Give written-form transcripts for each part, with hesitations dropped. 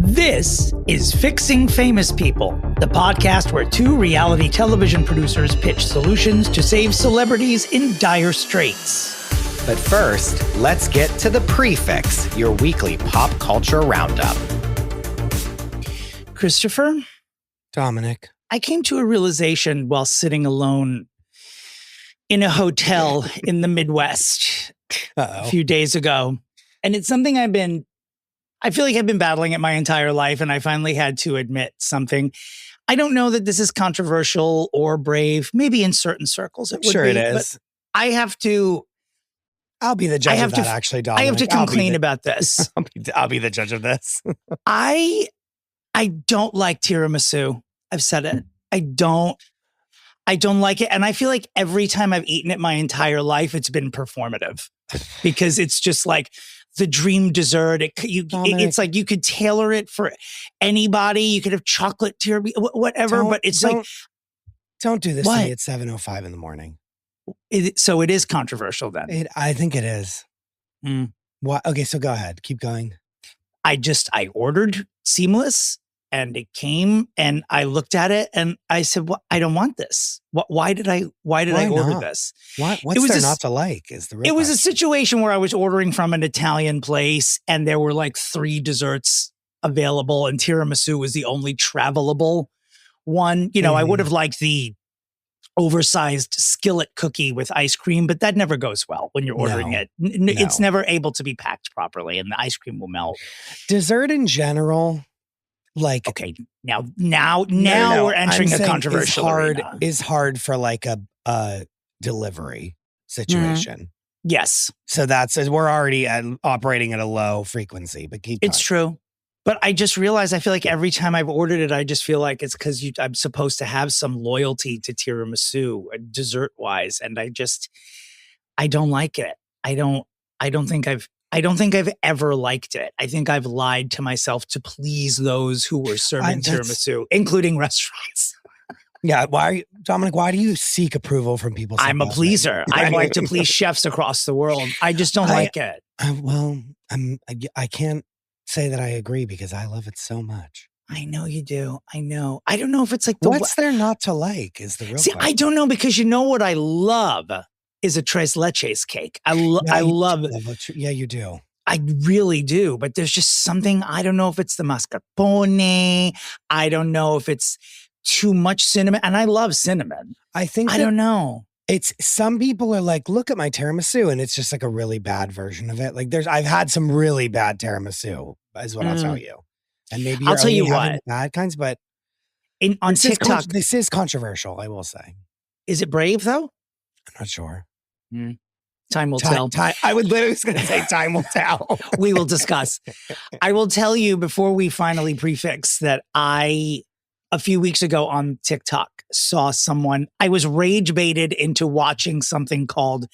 This is Fixing Famous People, the podcast where two reality television producers pitch solutions to save celebrities in dire straits. But first, let's get to the Pre-Fixe, your weekly pop culture roundup. Christopher? Dominic. I came to a realization while sitting alone in a hotel in the Midwest a few days ago. And it's something I feel like I've been battling it my entire life, and I finally had to admit something. I don't know that this is controversial or brave. Maybe in certain circles it would sure be. It is. But I have to... I'll be the judge of that, actually, Dominic. I have to come clean about this. I'll be the judge of this. I don't like tiramisu. I've said it. I don't like it. And I feel like every time I've eaten it my entire life, it's been performative because it's just like the dream dessert. It's like you could tailor it for anybody. You could have chocolate tiramisu, whatever. But it's like, don't do this to me at 7:05 in the morning. So it is controversial then. I think it is. What? Okay, so go ahead. Keep going. I ordered seamless. And it came, and I looked at it, and I said, "Well, I don't want this. Why did I order this? What's there not to like?" Is the real It was question. a situation where I was ordering from an Italian place, and there were like 3 desserts available, and tiramisu was the only travelable one. You know, I would have liked the oversized skillet cookie with ice cream, but that never goes well when you're ordering it. It's never able to be packed properly, and the ice cream will melt. Dessert in general. Like, okay, now we're entering a controversial arena. Is hard for like a delivery situation. Yes. So we're already operating at a low frequency, but keep going. It's true. But I just realized I feel like every time I've ordered it, I just feel like it's because I'm supposed to have some loyalty to tiramisu dessert wise. And I don't like it. I don't think I've ever liked it. I think I've lied to myself to please those who were serving tiramisu, including restaurants. Yeah. Dominic, why do you seek approval from people? I'm a pleaser. I like to please chefs across the world. I just don't like it. I can't say that I agree because I love it so much. I know you do. I know. I don't know if it's like what's there not to like is the real question. I don't know, because you know what I love is a tres leches cake. I love it. Yeah, you do. I really do. But there's just something, I don't know if it's the mascarpone. I don't know if it's too much cinnamon. And I love cinnamon. I don't know. It's some people are like, look at my tiramisu, and it's just like a really bad version of it. Like I've had some really bad tiramisu, is what I'll tell you. And maybe I'll tell you what, bad kinds, but on TikTok, this is controversial, I will say. Is it brave though? I'm not sure. Time will tell. I was going to say time will tell. We will discuss. I will tell you before we finally Pre-Fixe that a few weeks ago on TikTok, saw someone, I was rage baited into watching something called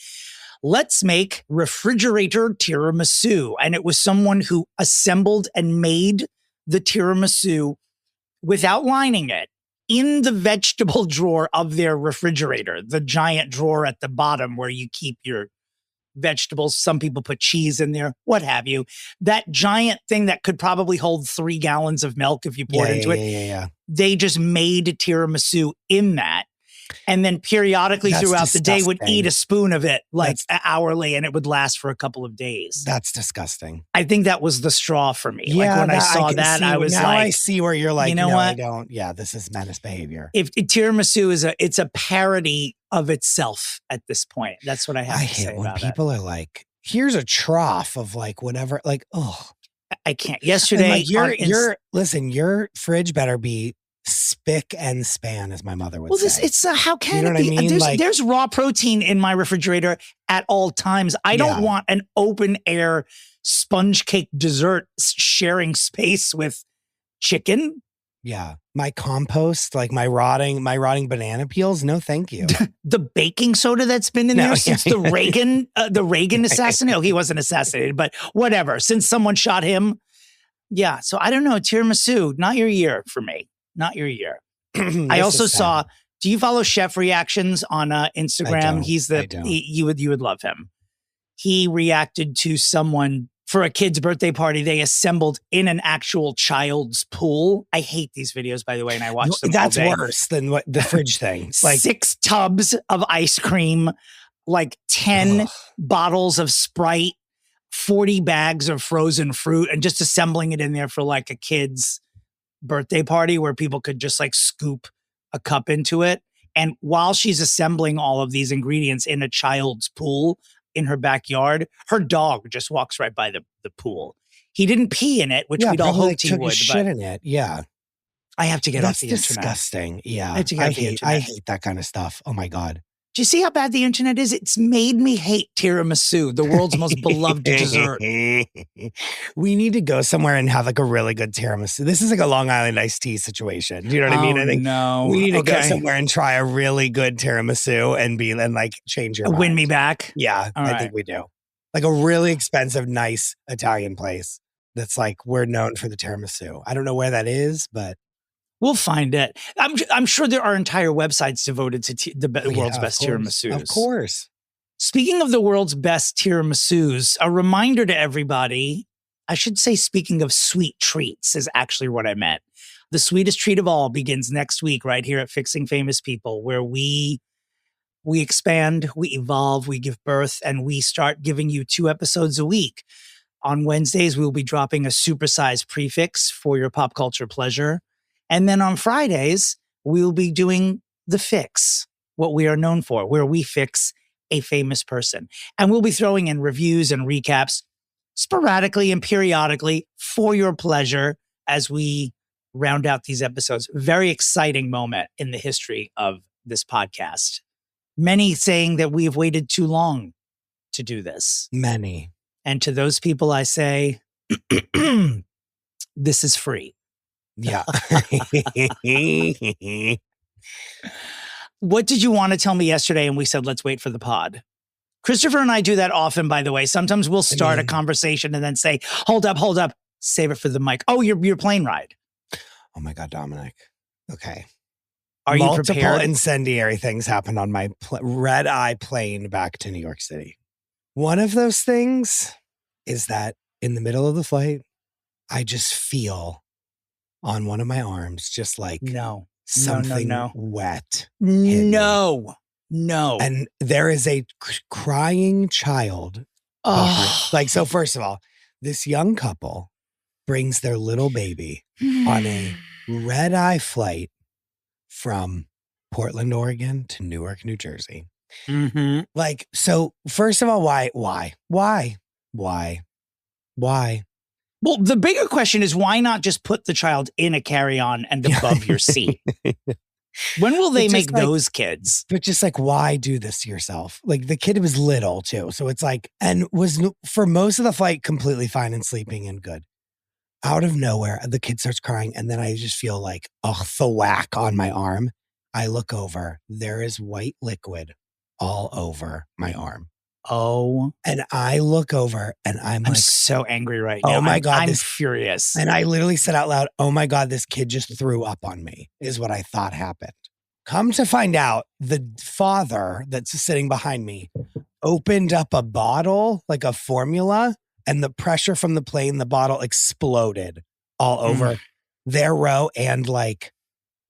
Let's Make Refrigerator Tiramisu. And it was someone who assembled and made the tiramisu without lining it in the vegetable drawer of their refrigerator, the giant drawer at the bottom where you keep your vegetables. Some people put cheese in there, what have you. That giant thing that could probably hold 3 gallons of milk if you poured into it. Yeah. They just made tiramisu in that. And then periodically throughout the day would eat a spoon of it hourly, and it would last for a couple of days. That's disgusting. I think that was the straw for me. Yeah, like when I saw that, I was now like, I see where you're like, you know what? This is menace behavior. If tiramisu it's a parody of itself at this point. That's what I have to say about it. I hate when people are like, here's a trough of like whatever, like, oh, I can't. Yesterday, listen, your fridge better be spick and span, as my mother would say. It's how can it be? I mean? There's raw protein in my refrigerator at all times. I don't want an open air sponge cake dessert sharing space with chicken. Yeah. My compost, like my rotting banana peels. No, thank you. The baking soda that's been in there since the Reagan assassination. He wasn't assassinated, but whatever. Since someone shot him. Yeah. So I don't know. Tiramisu, not your year for me. Not your year. I also saw, do you follow Chef Reactions on Instagram? I don't. You would love him. He reacted to someone for a kid's birthday party, they assembled in an actual child's pool. I hate these videos, by the way, and I watch them That's all day. worse than what the fridge thing. Like 6 tubs of ice cream, like 10 Ugh. bottles of Sprite, 40 bags of frozen fruit, and just assembling it in there for like a kid's birthday party where people could just like scoop a cup into it. And while she's assembling all of these ingredients in a child's pool in her backyard, her dog just walks right by the pool. He didn't pee in it, which we'd all probably, hoped he took would. his But shit in it. Yeah. I have to get That's off the internet. disgusting. Yeah. I have to get off the I internet. hate that kind of stuff. Oh my God. Do you see how bad the internet is? It's made me hate tiramisu, the world's most beloved dessert. We need to go somewhere and have like a really good tiramisu. This is like a Long Island iced tea situation. Do you know what I mean? I think no. we need to go somewhere and try a really good tiramisu and like change your mind. Win me back. Yeah, All I right. think we do. Like a really expensive, nice Italian place that's like we're known for the tiramisu. I don't know where that is, but We'll find it. I'm sure there are entire websites devoted to the world's best tiramisus. Of course. Speaking of the world's best tiramisus, a reminder to everybody, I should say speaking of sweet treats is actually what I meant. The sweetest treat of all begins next week right here at Fixing Famous People, where we expand, we evolve, we give birth, and we start giving you 2 episodes a week. On Wednesdays, we will be dropping a supersized Pre-Fixe for your pop culture pleasure. And then on Fridays, we'll be doing the fix, what we are known for, where we fix a famous person. And we'll be throwing in reviews and recaps sporadically and periodically for your pleasure as we round out these episodes. Very exciting moment in the history of this podcast. Many saying that we have waited too long to do this. Many. And to those people, I say, this is free. Yeah. What did you want to tell me yesterday? And we said, let's wait for the pod. Christopher and I do that often, by the way. Sometimes we'll start a conversation and then say, hold up, save it for the mic. Oh, your plane ride. Oh my God, Dominic. Okay. Are you Multiple prepared? incendiary things happened on my red-eye plane back to New York City. One of those things is that in the middle of the flight, I just feel on one of my arms, just like something wet. No. And there is a crying child. Oh. Like, so first of all, this young couple brings their little baby on a red-eye flight from Portland, Oregon to Newark, New Jersey. Mm-hmm. Like, so first of all, why? Well, the bigger question is why not just put the child in a carry-on and above your seat? When will they make those kids? But just like, why do this to yourself? Like the kid was little too. So it's like, and was for most of the flight completely fine and sleeping and good. Out of nowhere, the kid starts crying. And then I just feel like a thwack on my arm. I look over, there is white liquid all over my arm. Oh. And I look over and I'm like, so angry right now. Oh my God. I'm furious. And I literally said out loud, oh my God, this kid just threw up on me, is what I thought happened. Come to find out, the father that's sitting behind me opened up a bottle, like a formula, and the pressure from the plane, the bottle exploded all over their row and like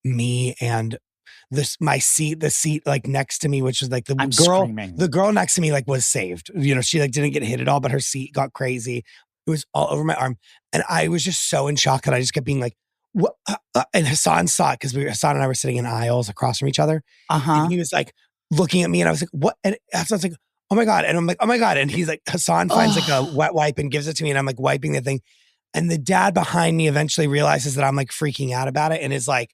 me and the seat like next to me, which was like the girl next to me like was saved. You know, she like didn't get hit at all, but her seat got crazy. It was all over my arm. And I was just so in shock that I just kept being like, what? And Hassan saw it because Hassan and I were sitting in aisles across from each other. And he was like looking at me and I was like, what? And Hassan's like, oh my God. And I'm like, oh my God. And he's like, Hassan finds like a wet wipe and gives it to me. And I'm like wiping the thing. And the dad behind me eventually realizes that I'm like freaking out about it and is like,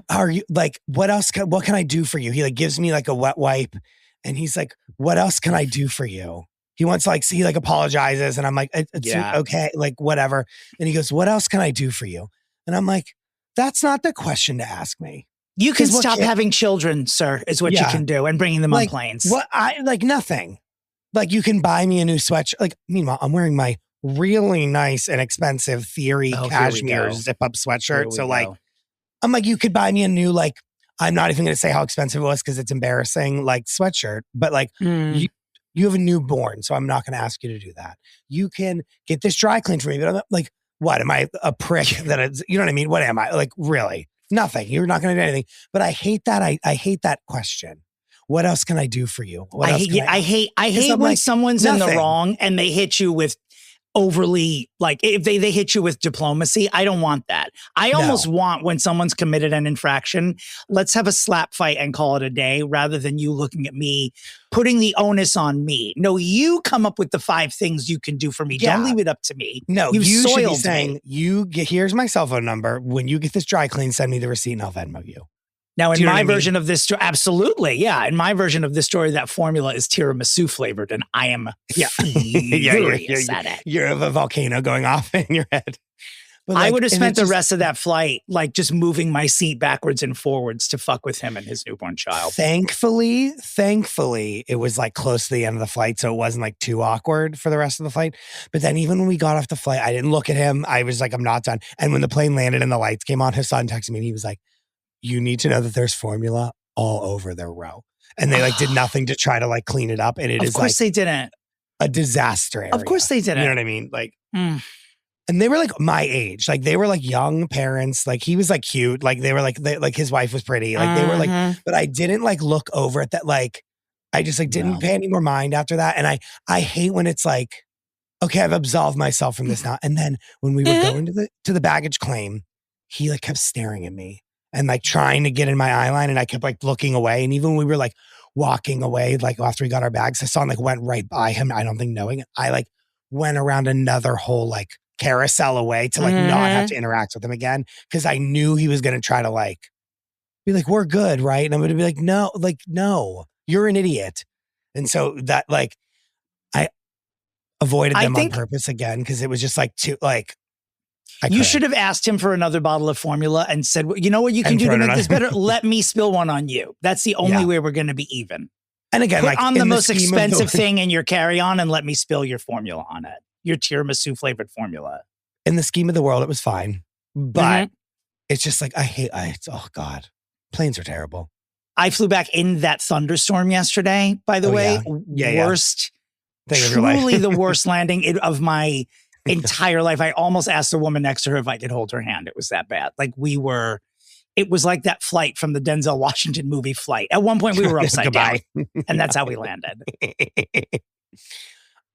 are you like, what can I do for you? He like gives me like a wet wipe and he's like, what else can I do for you? He wants to like, he like apologizes and I'm like, it's okay. Like whatever. And he goes, what else can I do for you? And I'm like, that's not the question to ask me. You can stop having children, sir, is what you can do and bringing them on planes. What nothing. Like you can buy me a new sweatshirt. Like meanwhile, I'm wearing my really nice and expensive Theory cashmere zip up sweatshirt. So like, I'm like, you could buy me a new, like, I'm not even going to say how expensive it was because it's embarrassing, like sweatshirt. But like, You have a newborn, so I'm not going to ask you to do that. You can get this dry cleaned for me. But I'm like, what? Am I a prick that it's, you know what I mean? What am I? Like, really? Nothing. You're not going to do anything. But I hate that. I hate that question. What else can I do for you? I hate when like, someone's nothing. in the wrong and they hit you with overly, like if they hit you with diplomacy. I don't want that. I almost want when someone's committed an infraction, let's have a slap fight and call it a day rather than you looking at me, putting the onus on me. No, you come up with the 5 things you can do for me. Yeah. Don't leave it up to me. No, you should be soiled saying, me. Here's my cell phone number. When you get this dry clean, send me the receipt and I'll Venmo you. Now, in my version of this story, absolutely, yeah. In my version of this story, that formula is tiramisu flavored, and I am furious at it. You're a volcano going off in your head. But I would have spent the rest of that flight like just moving my seat backwards and forwards to fuck with him and his newborn child. Thankfully, it was like close to the end of the flight, so it wasn't like too awkward for the rest of the flight. But then even when we got off the flight, I didn't look at him. I was like, I'm not done. And when the plane landed and the lights came on, his son texted me and he was like, you need to know that there's formula all over their row. And they like did nothing to try to like clean it up. And it is like, of course they didn't. A disaster area. Of course they didn't. You know what I mean? Like, and they were like my age. Like they were like young parents. Like he was like cute. Like they were like, his wife was pretty. Like they were like, but I didn't like look over at that. Like, I just like didn't pay any more mind after that. And I hate when it's like, okay, I've absolved myself from this now. And then when we were going to the baggage claim, he like kept staring at me. And like trying to get in my eye line, and I kept like looking away. And even when we were like walking away, like after we got our bags, I saw him like went right by him. I don't think knowing it. I like went around another whole like carousel away to like not have to interact with him again. Cause I knew he was going to try to like be like, we're good. Right. And I'm going to be like, no, you're an idiot. And so that like, I avoided them on purpose again. Cause it was just like too like, you should have asked him for another bottle of formula and said, well, you know what you can do to make this better? Let me spill one on you. That's the only way we're going to be even. And again, put like on the most expensive thing in your carry-on and let me spill your formula on it. Your tiramisu flavored formula. In the scheme of the world, it was fine. But it's just like, oh God, planes are terrible. I flew back in that thunderstorm yesterday, by the way. Worst, truly the worst landing of my entire life. I almost asked the woman next to her if I could hold her hand. It was that bad. Like it was like that flight from the Denzel Washington movie Flight. At one point we were upside down and that's how we landed.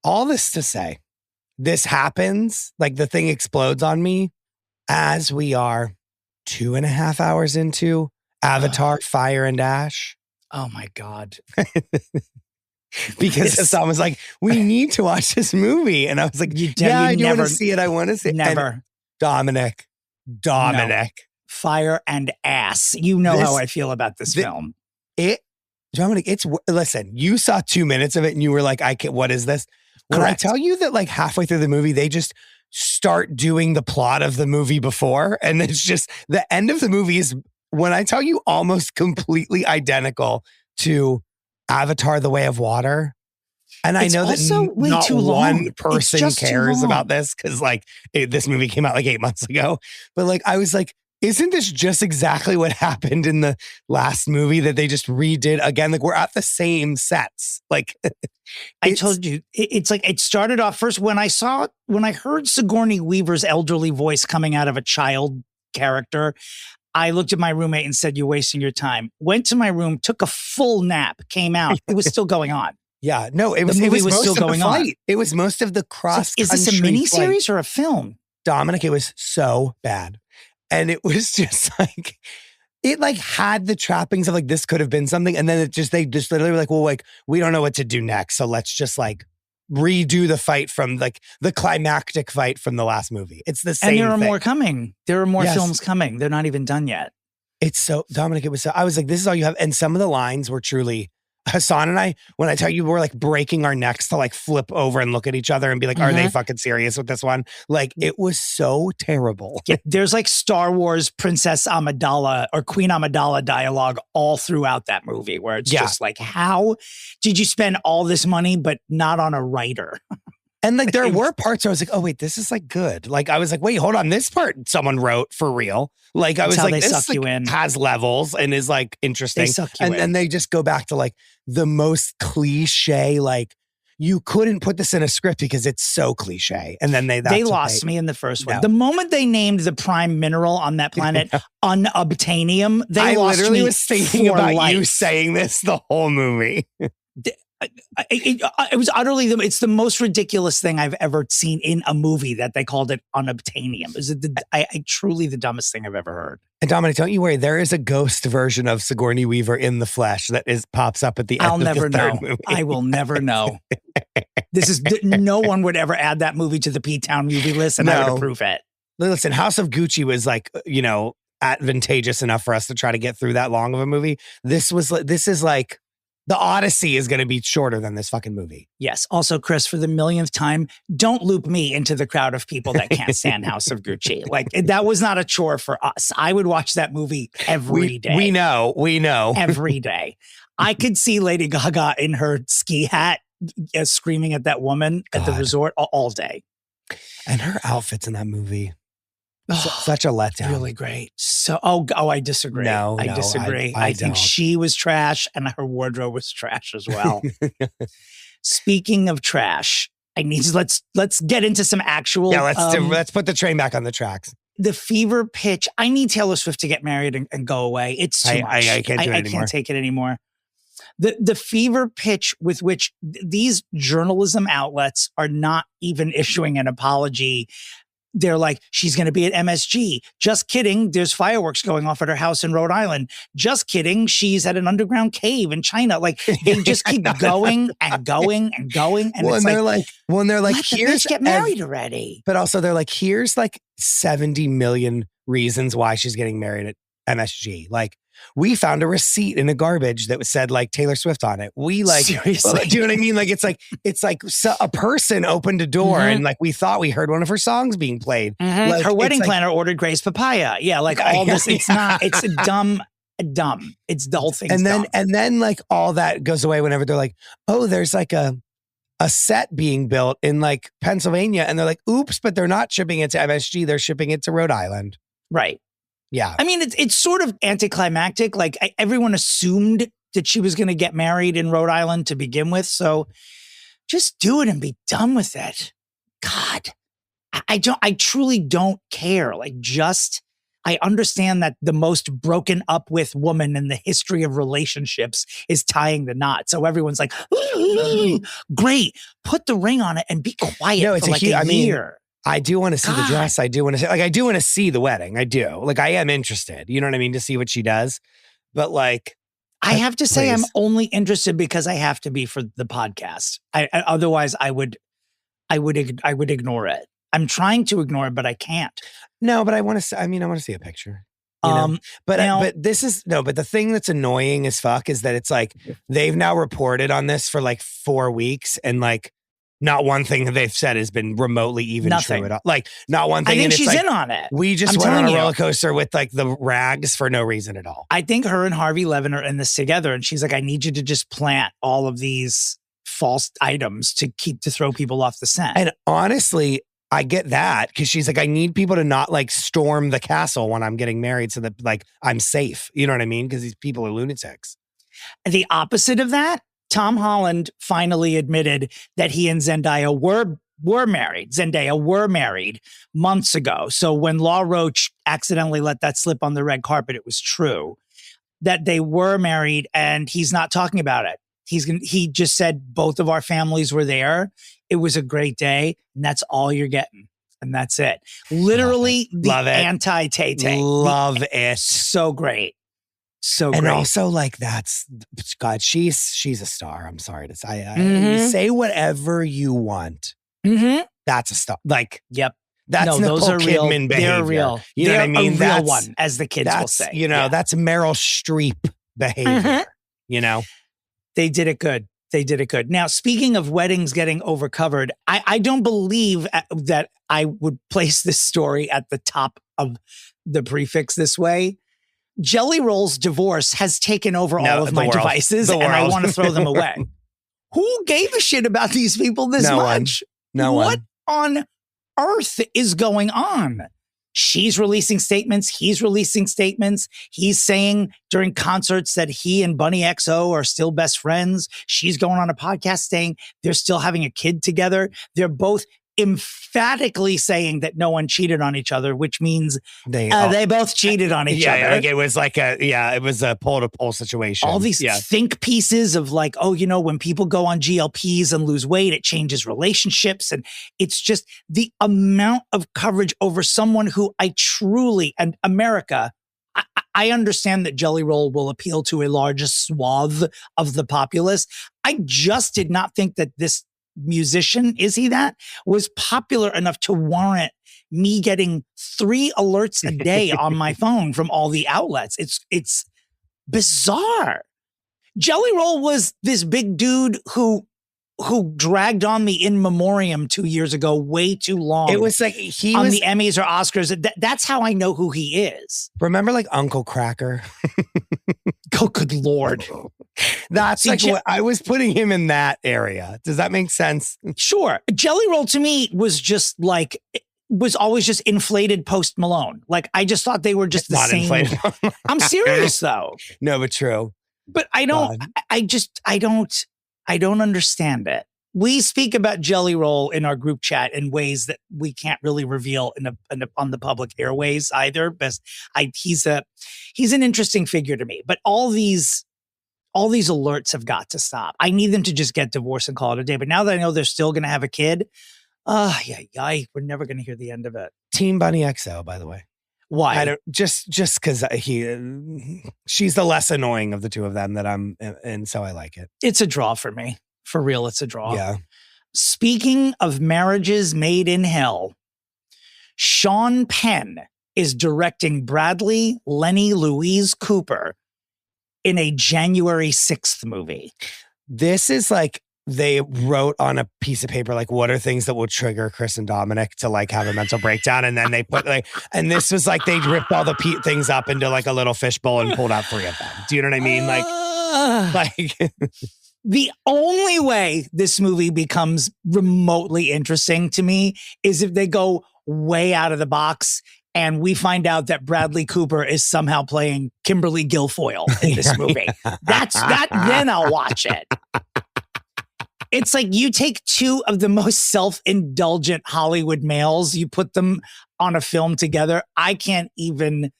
All this to say, this happens, like the thing explodes on me as we are 2.5 hours into Avatar Fire and Ash. Oh my God. Because Hassan was like, we need to watch this movie. And I was like, I want to see it. I want to see it. Never. And Dominick. No. Fire and ass. You know how I feel about this film. Dominick, listen, you saw 2 minutes of it and you were like, what is this? When I tell you that like halfway through the movie, they just start doing the plot of the movie before. And it's just the end of the movie is, when I tell you, almost completely identical to Avatar: The Way of Water. And I know that not one person cares about this because like this movie came out like 8 months ago. But like I was like, isn't this just exactly what happened in the last movie that they just redid again? Like we're at the same sets. Like I told you, it's like it started off first when I heard Sigourney Weaver's elderly voice coming out of a child character. I looked at my roommate and said, you're wasting your time. Went to my room, took a full nap, came out. It was still going on. Yeah, no, it was still going on. It was most of the cross-country Is this a miniseries or a film? Dominick, it was so bad. And it was just like, it like had the trappings of like, this could have been something. And then they just literally were like, well, like, we don't know what to do next. So let's just like redo the fight from like the climactic fight from the last movie. It's the same And there are thing. more coming. There are more films coming. They're not even done yet. It's so, Dominick, I was like, this is all you have. And some of the lines were truly, Hassan and I, when I tell you, we're like breaking our necks to like flip over and look at each other and be like, are they fucking serious with this one? Like, it was so terrible. Yeah, there's like Star Wars Princess Amidala or Queen Amidala dialogue all throughout that movie where it's just like, how did you spend all this money but not on a writer? And like there were parts where I was like, oh wait, this is like good. Like I was like, wait, hold on, this part someone wrote for real. Like I was like, this like, has levels and is like interesting. They suck you in. And they just go back to like the most cliche, like you couldn't put this in a script because it's so cliche. And then they lost me in the first one. No. The moment they named the prime mineral on that planet unobtainium, I lost literally me was thinking for about life. you saying this the whole movie. It was utterly it's the most ridiculous thing I've ever seen in a movie that they called it unobtainium. Is it truly the dumbest thing I've ever heard. And Dominic, don't you worry. There is a ghost version of Sigourney Weaver in the flesh that pops up at the end of the third movie. I will never know. No one would ever add that movie to the P-Town movie list, and I would approve it. Listen, House of Gucci was like, advantageous enough for us to try to get through that long of a movie. This is like, the Odyssey is going to be shorter than this fucking movie. Yes. Also, Chris, for the millionth time, don't loop me into the crowd of people that can't stand House of Gucci. Like, that was not a chore for us. I would watch that movie every day. We know. Every day. I could see Lady Gaga in her ski hat screaming at that woman at the resort all day. And her outfits in that movie. Such a letdown. Really great. So, I disagree. No, I disagree. I think don't. she was trash and her wardrobe was trash as well. Speaking of trash, let's get into some actual. Yeah, let's put the train back on the tracks. The fever pitch. I need Taylor Swift to get married and go away. It's too much. I can't do it anymore. I can't take it anymore. The fever pitch with which these journalism outlets are not even issuing an apology. They're like, she's going to be at MSG. Just kidding. There's fireworks going off at her house in Rhode Island. Just kidding. She's at an underground cave in China. Like, they just keep going and going and going. And they're like, here's get married already. But also they're like, here's like 70 million reasons why she's getting married at MSG. Like, we found a receipt in the garbage that said like Taylor Swift on it. We like, seriously, do you know what I mean? Like, it's like a person opened a door and like we thought we heard one of her songs being played. Like, her wedding planner ordered Grace Papaya. Yeah, like all this. It's not. It's dumb. It's the whole thing. And then like all that goes away whenever they're like, oh, there's like a set being built in like Pennsylvania, and they're like, oops, but they're not shipping it to MSG. They're shipping it to Rhode Island. Right. Yeah. I mean, it's sort of anticlimactic. Like, everyone assumed that she was going to get married in Rhode Island to begin with. So just do it and be done with it. God, I truly don't care. Like, I understand that the most broken up with woman in the history of relationships is tying the knot. So everyone's like, great, put the ring on it and be quiet for like a year. I do want to see the dress. I do want to see the wedding. I do. Like, I am interested. You know what I mean? To see what she does. But like, I have to say, I'm only interested because I have to be for the podcast. Otherwise, I would ignore it. I'm trying to ignore it, but I can't. No, but I want to. I want to see a picture. But the thing that's annoying as fuck is that it's like they've now reported on this for like 4 weeks, and like, not one thing that they've said has been remotely even true at all. Like, not one thing. I think and she's like, in on it. We just went on a roller coaster with like the rags for no reason at all. I think her and Harvey Levin are in this together. And she's like, I need you to just plant all of these false items to throw people off the scent. And honestly, I get that, because she's like, I need people to not like storm the castle when I'm getting married so that like I'm safe. You know what I mean? Because these people are lunatics. The opposite of that, Tom Holland finally admitted that he and Zendaya were married. Zendaya were married months ago. So when Law Roach accidentally let that slip on the red carpet, it was true that they were married, and he's not talking about it. He just said both of our families were there. It was a great day, and that's all you're getting. And that's it. Literally the anti-Tay-Tay. Love it. So great. So and great. Also, like, that's God. She's a star. I'm sorry to say. Say whatever you want. That's a star. Like, yep. That's those Nicole are real. Kidman behavior. They're real. You know what I mean? A real one, as the kids will say. You know, that's Meryl Streep behavior. You know, they did it good. They did it good. Now, speaking of weddings getting overcovered, I don't believe that I would place this story at the top of the Pre-Fixe this way. Jelly Roll's divorce has taken over all of my devices, and I want to throw them away. Who gave a shit about these people this much? No one. What on earth is going on? She's releasing statements. He's releasing statements. He's saying during concerts that he and Bunnie XO are still best friends. She's going on a podcast saying they're still having a kid together. They're both emphatically saying that no one cheated on each other, which means they both cheated on each other. Like it was it was a pole to pole situation. All these think pieces of like, oh, when people go on GLPs and lose weight, it changes relationships. And it's just the amount of coverage over someone who and America, I understand that Jelly Roll will appeal to a large swath of the populace. I just did not think that this musician, was popular enough to warrant me getting 3 alerts a day on my phone from all the outlets. It's bizarre. Jelly Roll was this big dude who dragged on the in memoriam 2 years ago way too long. It was like he was on the Emmys or Oscars. That's how I know who he is. Remember like Uncle Cracker? Oh, good Lord. That's what I was putting him in that area. Does that make sense? Sure. Jelly Roll to me was just like, was always just inflated Post Malone. Like, I just thought they were just the same. Inflated. I'm serious though. No, but true. But I don't understand it. We speak about Jelly Roll in our group chat in ways that we can't really reveal on the public airways either. But he's an interesting figure to me. But all these alerts have got to stop. I need them to just get divorced and call it a day. But now that I know they're still going to have a kid, we're never going to hear the end of it. Team Bunnie XO, by the way. Why? I don't just because she's the less annoying of the two of them and so I like it. It's a draw for me. For real, it's a draw. Yeah. Speaking of marriages made in hell, Sean Penn is directing Bradley Lenny Louise Cooper in a January 6th movie. This is like they wrote on a piece of paper, like, what are things that will trigger Chris and Dominic to like have a mental breakdown? And then they put and this was like, they ripped all the things up into like a little fishbowl and pulled out 3 of them. Do you know what I mean? Like the only way this movie becomes remotely interesting to me is if they go way out of the box and we find out that Bradley Cooper is somehow playing Kimberly Guilfoyle in this movie. Then I'll watch it. It's like you take 2 of the most self-indulgent Hollywood males, you put them on a film together. I can't even,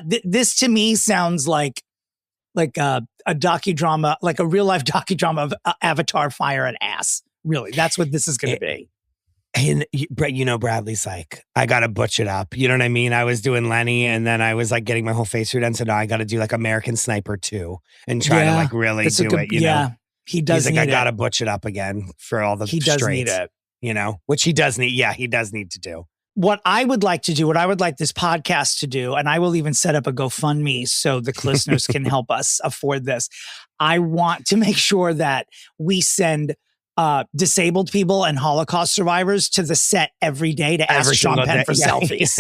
this to me sounds like a docudrama, like a real life docudrama of Avatar, Fire and Ass. Really, that's what this is going to be. And Bradley's like, I got to butch it up. You know what I mean? I was doing Lenny and then I was like getting my whole face redone. So now I got to do like American Sniper 2 and try to like really do it. You know? He does. He's like, I got to butch it up again for all the He does need it. Which he does need. Yeah, he does need to do. What I would like to do, what I would like this podcast to do, and I will even set up a GoFundMe so the listeners can help us afford this. I want to make sure that we send disabled people and Holocaust survivors to the set every day to ask Sean Penn for selfies.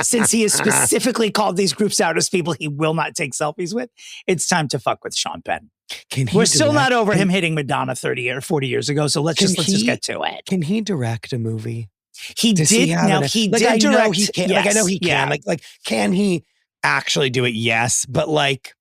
Since he has specifically called these groups out as people he will not take selfies with, it's time to fuck with Sean Penn. We're still not over him hitting Madonna 30 or 40 can let's just get to it. Can he direct a movie? He did. Now he did direct. I know he can. Yes, I know he can. Yeah. Like, can he actually do it? Yes. But like,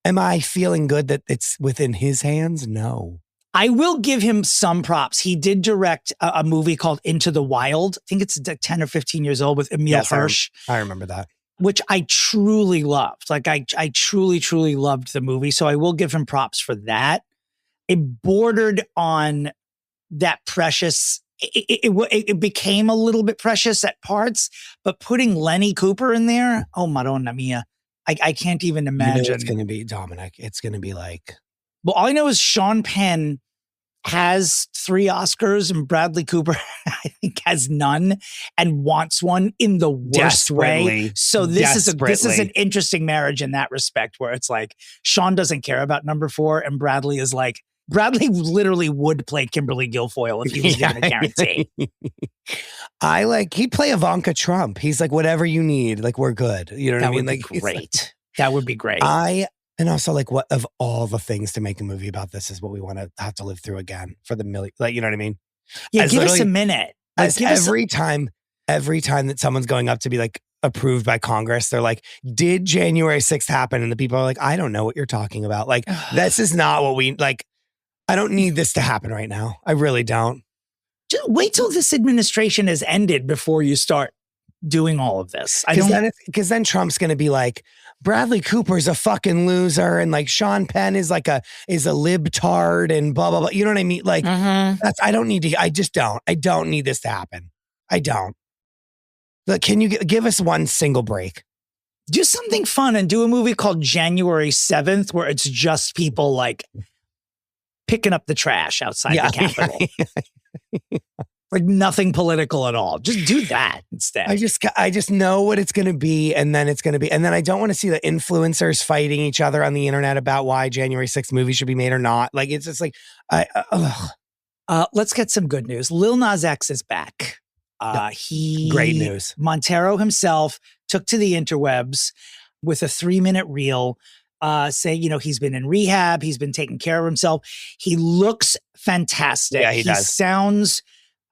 am I feeling good that it's within his hands? No. I will give him some props. He did direct a movie called Into the Wild. I think it's 10 or 15 years old with Emil Hirsch. I remember that. Which I truly loved. Like I truly, truly loved the movie. So I will give him props for that. It bordered on that precious. It became a little bit precious at parts, but putting Lenny Cooper in there, oh, Madonna mia. I can't even imagine. It's going to be Dominic. It's going to be like. Well, all I know is Sean Penn has 3 Oscars and Bradley Cooper, I think, has none and wants one in the worst way. So this is an interesting marriage in that respect, where it's like Sean doesn't care about number 4 and Bradley is like, Bradley literally would play Kimberly Guilfoyle if he was given a guarantee. He'd play Ivanka Trump. He's like, whatever you need, like, we're good. You know what I mean? Like, great. That would be great. And also, like, what of all the things to make a movie about this is what we want to have to live through again for the million. Like, you know what I mean? Yeah, give us a minute. Every time every time that someone's going up to be like approved by Congress, they're like, did January 6th happen? And the people are like, I don't know what you're talking about. Like, this is not what we like. I don't need this to happen right now. I really don't. Just wait till this administration has ended before you start doing all of this. Because then Trump's going to be like, Bradley Cooper's a fucking loser, and like Sean Penn is a libtard, and blah blah blah. You know what I mean? Like I don't need to. I just don't. I don't need this to happen. I don't. Look, can you give us one single break? Do something fun and do a movie called January 7th, where it's just people like picking up the trash outside the Capitol. Like nothing political at all. Just do that instead. I just know what it's going to be, and then it's going to be, and then I don't want to see the influencers fighting each other on the internet about why January 6th movies should be made or not. Like it's just like, let's get some good news. Lil Nas X is back. Great news. Montero himself took to the interwebs with a 3-minute reel, saying, he's been in rehab. He's been taking care of himself. He looks fantastic. Yeah, he does. Sounds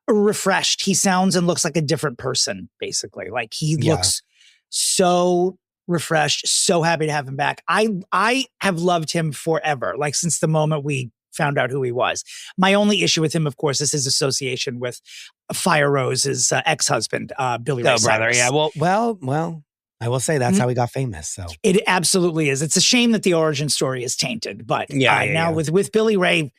refreshed. He sounds and looks like a different person, basically. Like he looks so refreshed, so happy to have him back. I have loved him forever, like since the moment we found out who he was. My only issue with him, of course, is his association with Fire Rose's ex-husband, Billy Ray Cyrus. Brother. Yeah. Well, I will say that's how he got famous. So it absolutely is. It's a shame that the origin story is tainted, but now with Billy Ray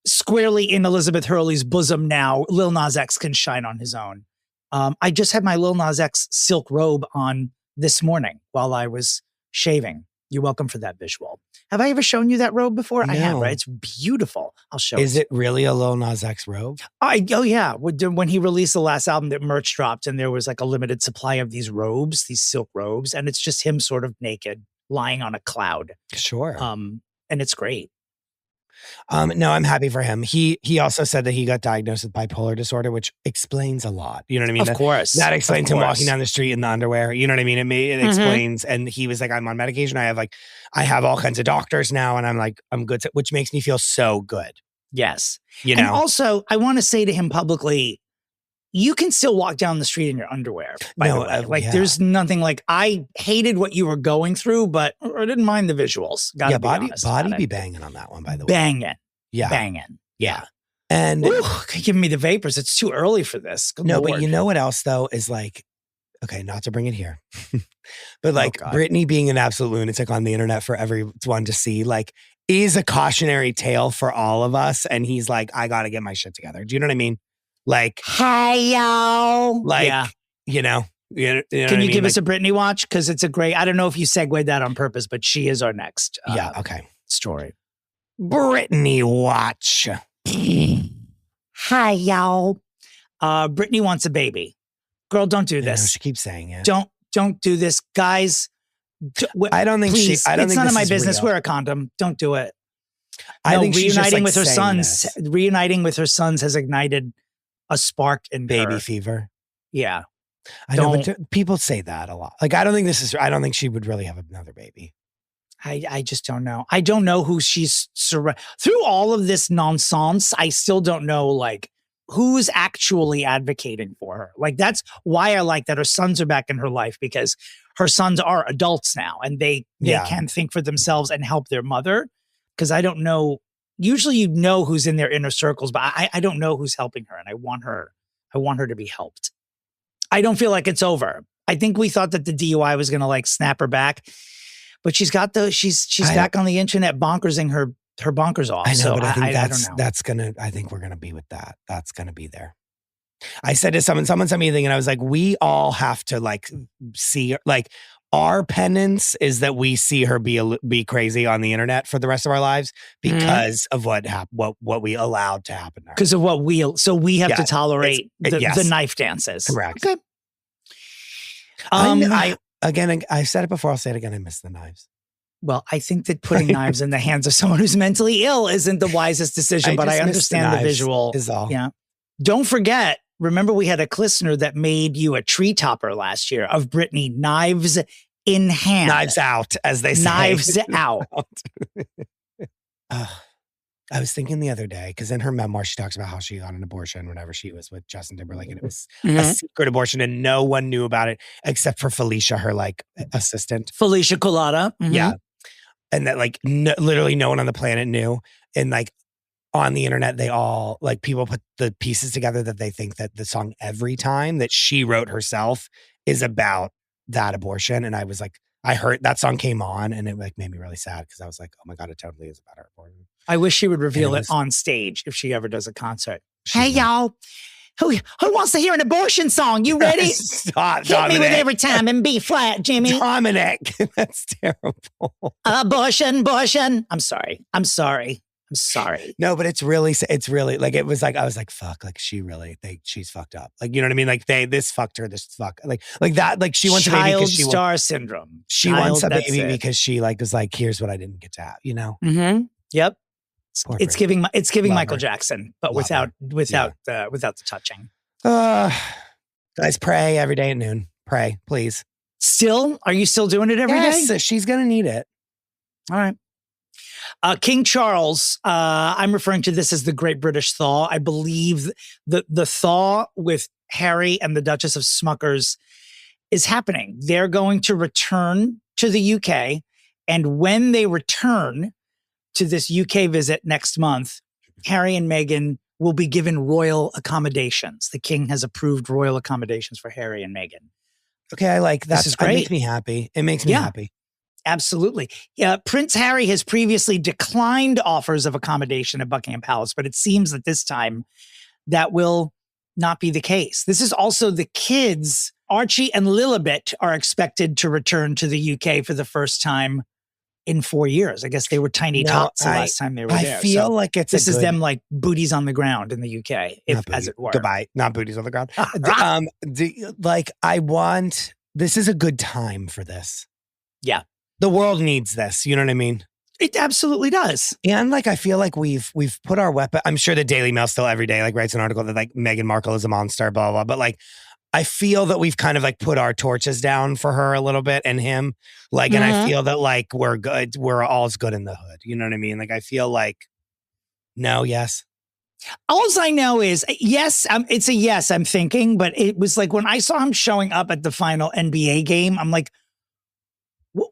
squarely in Elizabeth Hurley's bosom now, Lil Nas X can shine on his own. I just had my Lil Nas X silk robe on this morning while I was shaving. You're welcome for that visual. Have I ever shown you that robe before? No. I have, right? It's beautiful. I'll show Is it really a Lil Nas X robe? Oh yeah. When he released the last album, that merch dropped and there was like a limited supply of these robes, these silk robes. And it's just him sort of naked, lying on a cloud. Sure. And it's great. No, I'm happy for him. He also said that he got diagnosed with bipolar disorder, which explains a lot. You know what I mean? Of course. That explains him walking down the street in the underwear. You know what I mean? It explains. And he was like, I'm on medication. I have all kinds of doctors now. And I'm like, I'm good. Which makes me feel so good. Yes. You know? And also, I want to say to him publicly, you can still walk down the street in your underwear, by the way. There's nothing like, I hated what you were going through, but I didn't mind the visuals. Gotta be honest body be banging on that one, by the way. Banging. Yeah. Banging. Yeah. And giving me the vapors. It's too early for this. Good Lord. But you know what else though is like, okay, not to bring it here, but like Britney being an absolute lunatic on the internet for everyone to see, like, is a cautionary tale for all of us. And he's like, I got to get my shit together. Do you know what I mean? Like, hey, yo. Like, you know Can you give us a Britney watch? Because it's a great, I don't know if you segued that on purpose, but she is our next story. Britney watch. Hi, y'all. Britney wants a baby. Girl, don't do this. She keeps saying it. Don't do this. Guys, I don't think please, it's none of my business. Real. Wear a condom. Don't do it. I think reuniting with her sons. Reuniting with her sons has ignited a spark in baby fever. Yeah. I know, but people say that a lot. Like, I don't think she would really have another baby. I just don't know. I don't know who she's through all of this nonsense. I still don't know, like, who's actually advocating for her. Like, that's why I like that her sons are back in her life, because her sons are adults now and they can think for themselves and help their mother. Because I don't know. Usually, you know who's in their inner circles, but I don't know who's helping her, and I want her to be helped. I don't feel like it's over. I think we thought that the DUI was going to like snap her back, but she's back on the internet bonkersing her bonkers off. I know, so but I think don't know. I think we're gonna be with that. That's gonna be there. I said to someone sent me a thing, and I was like, we all have to like see, like, our penance is that we see her be crazy on the internet for the rest of our lives because of what we allowed to happen to her. Because of what we have to tolerate the knife dances. Correct. Okay. I said it before, I'll say it again. I miss the knives. Well, I think that putting knives in the hands of someone who's mentally ill isn't the wisest decision, but I understand the visual. Is all. Yeah. Don't forget, remember we had a listener that made you a tree topper last year of Britney, knives in hand. Knives out, as they say. Knives out. I was thinking the other day, because in her memoir, she talks about how she got an abortion whenever she was with Justin Timberlake, and it was a secret abortion, and no one knew about it except for Felicia, her like assistant. Felicia Colada. Yeah. And that like literally no one on the planet knew. And like on the internet, they all like people put the pieces together that they think that the song Every Time that she wrote herself is about that abortion. And I was like, I heard that song came on and it like made me really sad because I was like, oh my God, it totally is about her abortion. I wish she would reveal it on stage if she ever does a concert. Hey, y'all. Who wants to hear an abortion song? You ready? Stop, Hit Dominic. me with Every Time and B flat, Jimmy. Dominic, that's terrible. Abortion. I'm sorry. No, but it's really like, it was like, I was like, fuck, like she's fucked up. Like, you know what I mean? Like this fucked her, this fuck. Like that, like she wants a baby because Child star syndrome. She wants a baby because she like was like, here's what I didn't get to have, you know? Mm-hmm. Yep. It's giving Michael her. Jackson, but without the touching. Guys, pray every day at noon. Pray, please. Are you still doing it every day? Yes, she's gonna need it. All right. King Charles, I'm referring to this as the Great British Thaw. I believe the thaw with Harry and the Duchess of Smuckers is happening. They're going to return to the UK. And when they return to this UK visit next month, Harry and Meghan will be given royal accommodations. The king has approved royal accommodations for Harry and Meghan. Okay, I like that. This is great. It makes me happy. It makes me happy. Absolutely. Prince Harry has previously declined offers of accommodation at Buckingham Palace, but it seems that this time that will not be the case. This is also the kids. Archie and Lilibet are expected to return to the UK for the first time in 4 years. I guess they were tiny tots the last time they were there. I feel like this is them like booties on the ground in the UK, as it were. Goodbye, not booties on the ground. This is a good time for this. Yeah. The world needs this. You know what I mean? It absolutely does. And like, I feel like we've put our weapon. I'm sure the Daily Mail still every day like writes an article that like Meghan Markle is a monster, blah, blah, blah. But like, I feel that we've kind of like put our torches down for her a little bit and him. Like, and I feel that like we're good. We're all's good in the hood. You know what I mean? Like, I feel like, no, yes. All I know is yes. It's a yes, I'm thinking. But it was like when I saw him showing up at the final NBA game, I'm like,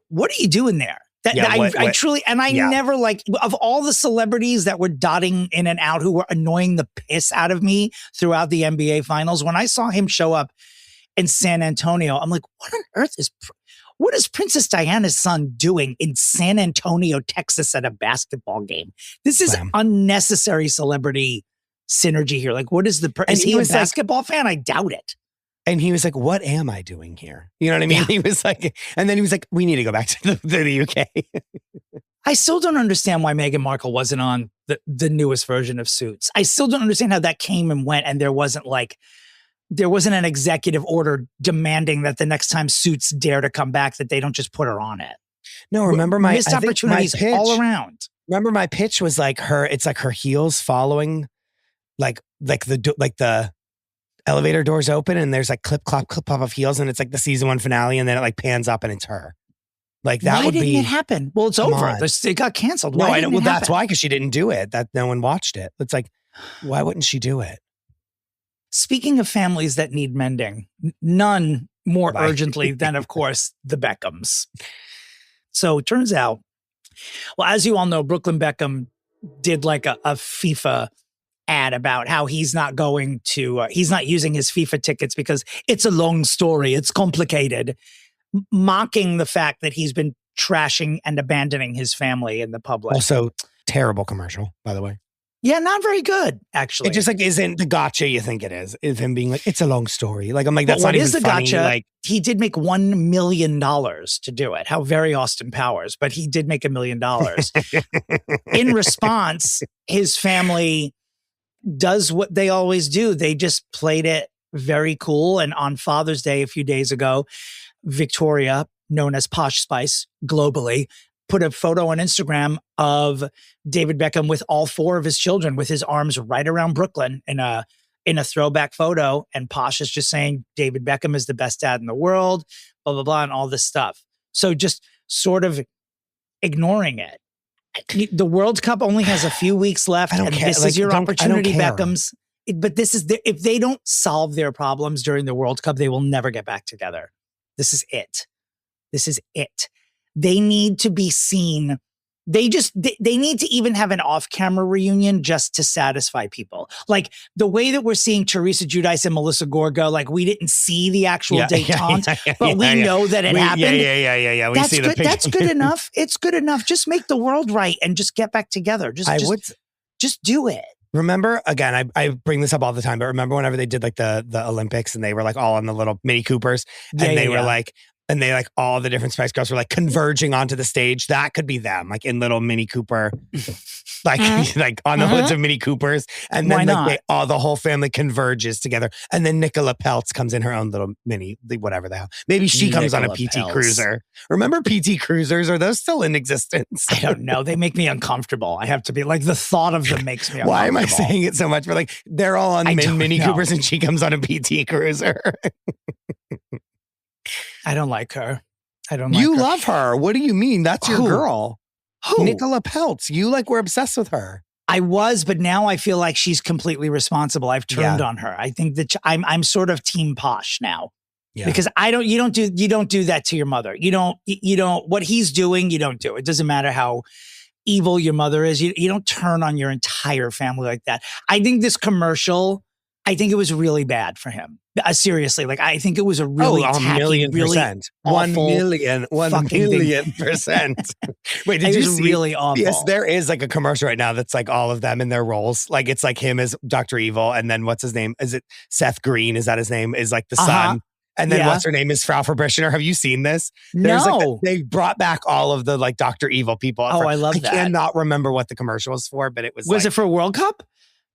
what are you doing there? I truly, and I never like, of all the celebrities that were dotting in and out who were annoying the piss out of me throughout the NBA finals, when I saw him show up in San Antonio, I'm like, what is Princess Diana's son doing in San Antonio, Texas at a basketball game? This is unnecessary celebrity synergy here. Like, what is is he a basketball fan? I doubt it. And he was like, what am I doing here? You know what I mean? Yeah. He was like, and then he was like, we need to go back to the UK. I still don't understand why Meghan Markle wasn't on the newest version of Suits. I still don't understand how that came and went. And there wasn't an executive order demanding that the next time Suits dare to come back, that they don't just put her on it. No, remember missed opportunities all around. Remember my pitch was like it's like her heels following like the elevator doors open and there's like clip clop of heels and it's like the season 1 finale and then it like pans up and it's her. Like that why would didn't it happen? Well, it's over. It got canceled. No, I know. Well, that's why, because she didn't do it. That no one watched it. It's like, why wouldn't she do it? Speaking of families that need mending, none more urgently than, of course, the Beckhams. So it turns out, well, as you all know, Brooklyn Beckham did like a FIFA ad about how he's not going to, he's not using his FIFA tickets because it's a long story. It's complicated, mocking the fact that he's been trashing and abandoning his family in the public. Also, terrible commercial, by the way. Yeah, not very good, actually. It just like isn't the gotcha you think it is him being like, it's a long story. Like, I'm like, that's not even funny. What is the gotcha? Like, he did make $1 million to do it. How very Austin Powers, but he did make $1 million. In response, his family does what they always do. They just played it very cool. And on Father's Day a few days ago, Victoria, known as Posh Spice globally, put a photo on Instagram of David Beckham with all 4 of his children with his arms right around Brooklyn in a throwback photo. And Posh is just saying David Beckham is the best dad in the world, blah, blah, blah, and all this stuff. So just sort of ignoring it. The World Cup only has a few weeks left, I don't and care. this Like, is your I don't opportunity, care. Beckhams. But this is if they don't solve their problems during the World Cup, they will never get back together. This is it. This is it. They need to be seen. They need to even have an off-camera reunion just to satisfy people. Like the way that we're seeing Teresa Giudice and Melissa Gorga, like we didn't see the actual detente, but we know that it happened. Yeah. We see the picture. That's good enough. It's good enough. Just make the world right and just get back together. Just do it. Remember, again, I bring this up all the time, but remember whenever they did like the Olympics and they were like all on the little Mini Coopers and they were like, and they like all the different Spice Girls were like converging onto the stage. That could be them, like in little Mini Cooper, like like on the hoods of Mini Coopers, and then like the whole family converges together. And then Nicola Peltz comes in her own little mini, whatever the hell. Maybe she comes on a PT Cruiser. Remember PT Cruisers? Are those still in existence? I don't know. They make me uncomfortable. I have to be like the thought of them makes me uncomfortable. Why am I saying it so much? But like they're all on Mini Coopers and she comes on a PT Cruiser. I don't like her. You love her. What do you mean? That's your girl. Who? Nicola Peltz. You were obsessed with her. I was, but now I feel like she's completely responsible. I've turned on her. I think that I'm sort of team Posh now. Yeah. Because you don't do that to your mother. You don't what he's doing, you don't do. It doesn't matter how evil your mother is. You don't turn on your entire family like that. I think this commercial, I think it was really bad for him. Seriously, like I think it was a really tacky, really %. 1 million %. Wait, did you see? Really awful. Yes, there is like a commercial right now that's like all of them in their roles. Like it's like him as Dr. Evil, and then what's his name? Is it Seth Green? Is that his name? Is like the son. And then what's her name is Frau Fabrishner. Have you seen this? No. They brought back all of the like Dr. Evil people. Oh, I love that. I cannot remember what the commercial was for, but it was. Was it for World Cup?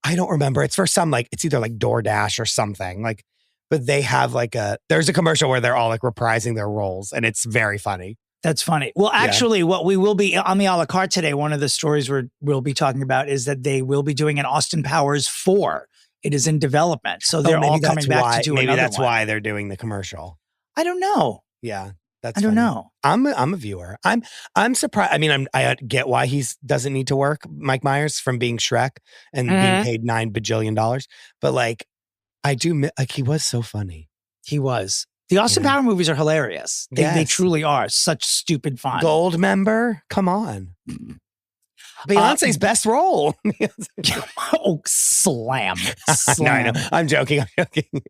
I don't remember. It's for some like, it's either like DoorDash or something like, but they have like there's a commercial where they're all like reprising their roles and it's very funny. That's funny. Well, actually what we will be on the a la carte today, one of the stories we'll be talking about is that they will be doing an Austin Powers 4. It is in development. So they're all coming back to do another one. Maybe that's why they're doing the commercial. I don't know. Yeah. I don't know. I'm a viewer. I'm surprised. I mean, I get why he doesn't need to work, Mike Myers, from being Shrek and being paid $9 bajillion. But like, I do like he was so funny. He was. The Austin Power movies are hilarious. They truly are. Such stupid fun. Gold member, come on. Beyonce's best role. Oh, slam. No, I know. I'm joking.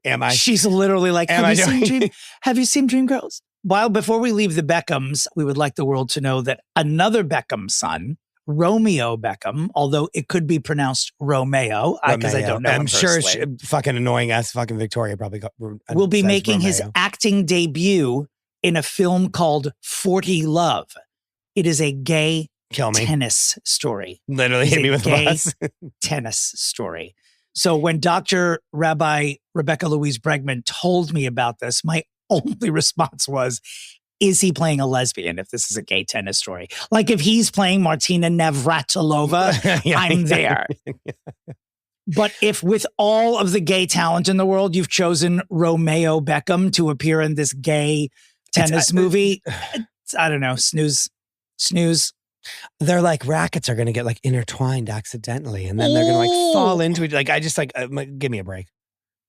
Am I? She's literally like, have you seen Dreamgirls? Well, before we leave the Beckhams, we would like the world to know that another Beckham son, Romeo Beckham, although it could be pronounced Romeo, because I don't know. I'm sure fucking annoying ass fucking Victoria probably will be making his acting debut in a film called 40 Love. It is a gay tennis story. Literally hit me with a bus. Tennis story. So when Dr. Rabbi Rebecca Louise Bregman told me about this, my only response was, is he playing a lesbian if this is a gay tennis story? Like if he's playing Martina Navratilova, I'm there. But if with all of the gay talent in the world, you've chosen Romeo Beckham to appear in this gay tennis movie, I don't know, snooze. They're like rackets are going to get like intertwined accidentally and then they're going to like fall into it. Like I just like, give me a break.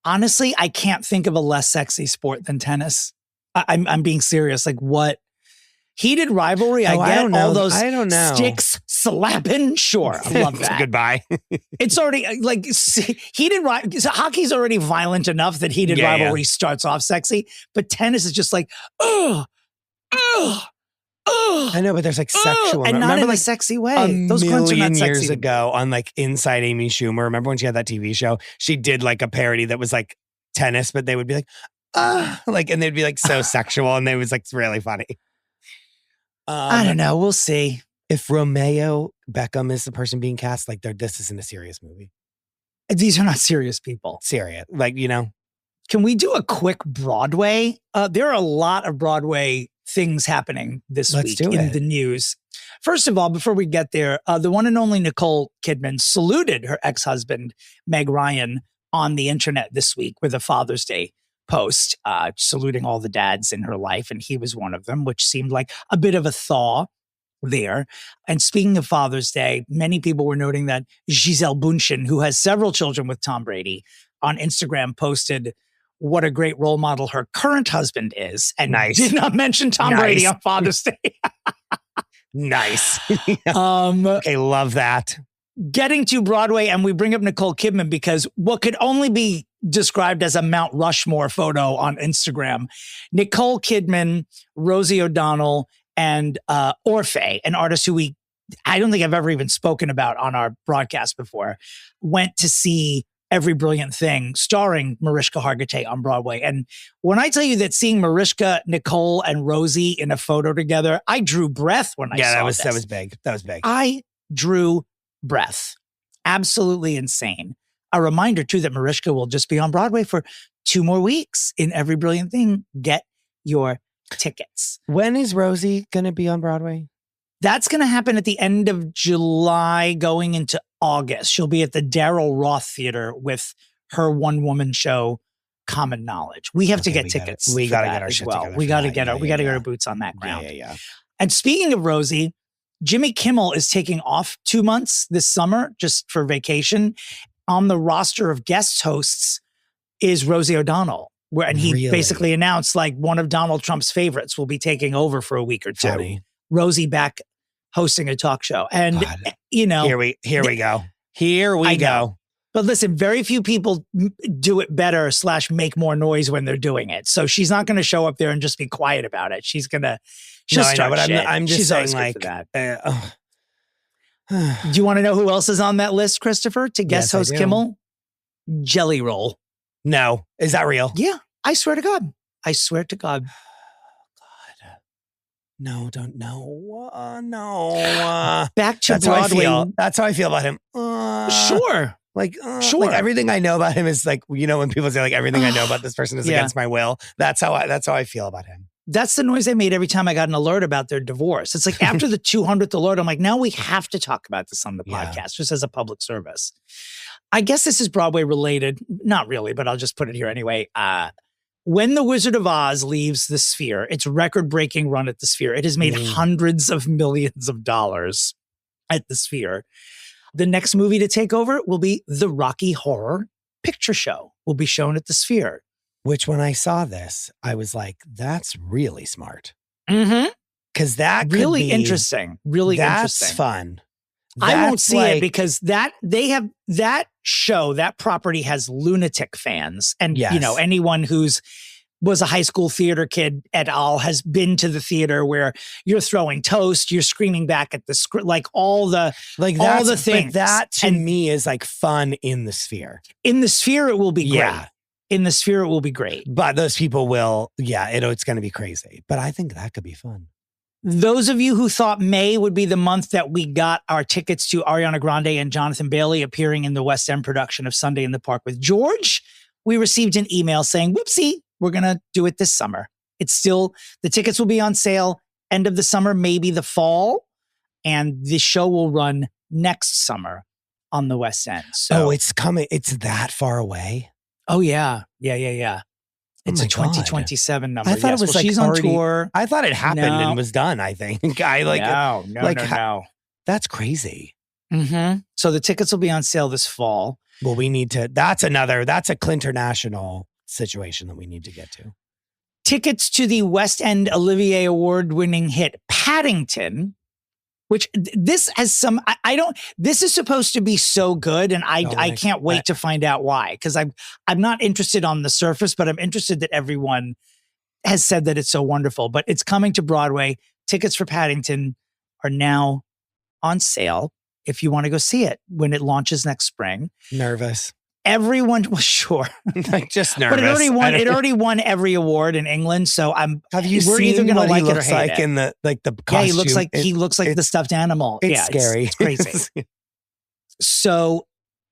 Honestly, I can't think of a less sexy sport than tennis. I'm being serious. Like what? Heated rivalry. I get all those sticks slapping. Sure. I love that. Goodbye. It's already like heated hockey's already violent enough that heated rivalry starts off sexy. But tennis is just like, I know, but there's like sexual. And not in a sexy way. Those grunts are not sexy. Years ago on like Inside Amy Schumer, remember when she had that TV show? She did like a parody that was like tennis, but they would be like, and they'd be like so sexual and it was like really funny. I don't know. We'll see. If Romeo Beckham is the person being cast, like this isn't a serious movie. These are not serious people. Serious. Like, you know. Can we do a quick Broadway? There are a lot of Broadway things happening this week in the news. First of all, before we get there, the one and only Nicole Kidman saluted her ex-husband, Meg Ryan, on the internet this week with a Father's Day post, saluting all the dads in her life. And he was one of them, which seemed like a bit of a thaw there. And speaking of Father's Day, many people were noting that Gisele Bündchen, who has several children with Tom Brady, on Instagram posted what a great role model her current husband is and did not mention Tom Brady on Father's Day. Nice. Okay, love that. Getting to Broadway, and we bring up Nicole Kidman because what could only be described as a Mount Rushmore photo on Instagram, Nicole Kidman, Rosie O'Donnell, and Orfeh, an artist who I don't think I've ever even spoken about on our broadcast before, went to see Every Brilliant Thing starring Mariska Hargitay on Broadway. And when I tell you that seeing Mariska, Nicole, and Rosie in a photo together, I drew breath when I saw this. That was big. That was big. I drew breath. Absolutely insane. A reminder, too, that Mariska will just be on Broadway for 2 more weeks in Every Brilliant Thing. Get your tickets. When is Rosie going to be on Broadway? That's going to happen at the end of July going into August. She'll be at the Daryl Roth Theater with her one-woman show, Common Knowledge. We have to get tickets. We got to get our shit together. We got to get our boots on that ground. Yeah. And speaking of Rosie, Jimmy Kimmel is taking off 2 months this summer just for vacation. On the roster of guest hosts is Rosie O'Donnell. And he basically announced like one of Donald Trump's favorites will be taking over for a week or two. Funny. Rosie back hosting a talk show. And, you know. Here we go. Here we go. But listen, very few people do it better / make more noise when they're doing it. So she's not going to show up there and just be quiet about it. She's going to start shit. I'm just saying like that. Do you want to know who else is on that list, Christopher, to guest host Kimmel? Jelly Roll. No. Is that real? Yeah. I swear to God. God. No, don't know. No. Back to Broadway. That's how I feel about him. Sure. Like everything I know about him is like, you know, when people say like everything I know about this person is against my will. That's how I feel about him. That's the noise I made every time I got an alert about their divorce. It's like after the 200th alert, I'm like, now we have to talk about this on the podcast just as a public service. I guess this is Broadway related. Not really, but I'll just put it here anyway. When The Wizard of Oz leaves the Sphere, its record-breaking run at the Sphere, it has made hundreds of millions of dollars at the Sphere. The next movie to take over will be the Rocky Horror Picture Show. Will be shown at the Sphere. Which when I saw this, I was like, that's really smart. Mm-hmm. Because that really could be, interesting. Really interesting. That's fun. I won't see it because that show, that property has lunatic fans. And, you know, anyone was a high school theater kid at all has been to the theater where you're throwing toast, you're screaming back at the script, like all the things. That to me is like fun in the Sphere. In the Sphere, it will be great. In the Sphere, it will be great. But those people will, it's going to be crazy. But I think that could be fun. Those of you who thought May would be the month that we got our tickets to Ariana Grande and Jonathan Bailey appearing in the West End production of Sunday in the Park with George, we received an email saying, whoopsie, we're going to do it this summer. The tickets will be on sale end of the summer, maybe the fall. And the show will run next summer on the West End. So, it's coming. It's that far away. Oh, yeah. It's a 2027 number. I thought it was she's on tour. I thought it happened and was done, I think. No. That's crazy. Mm-hmm. So the tickets will be on sale this fall. Well, we need to, that's a Clinternational situation that we need to get to. Tickets to the West End Olivier Award-winning hit Paddington, which this has this is supposed to be so good. And I can't wait to find out why. Because I'm not interested on the surface, but I'm interested that everyone has said that it's so wonderful. But it's coming to Broadway. Tickets for Paddington are now on sale if you want to go see it when it launches next spring. Nervous. Everyone was sure. Like just nervous. But it already won every award in England. So we're either going to like it or hate it. In the costume. Yeah, he looks like the stuffed animal. It's scary. It's crazy. So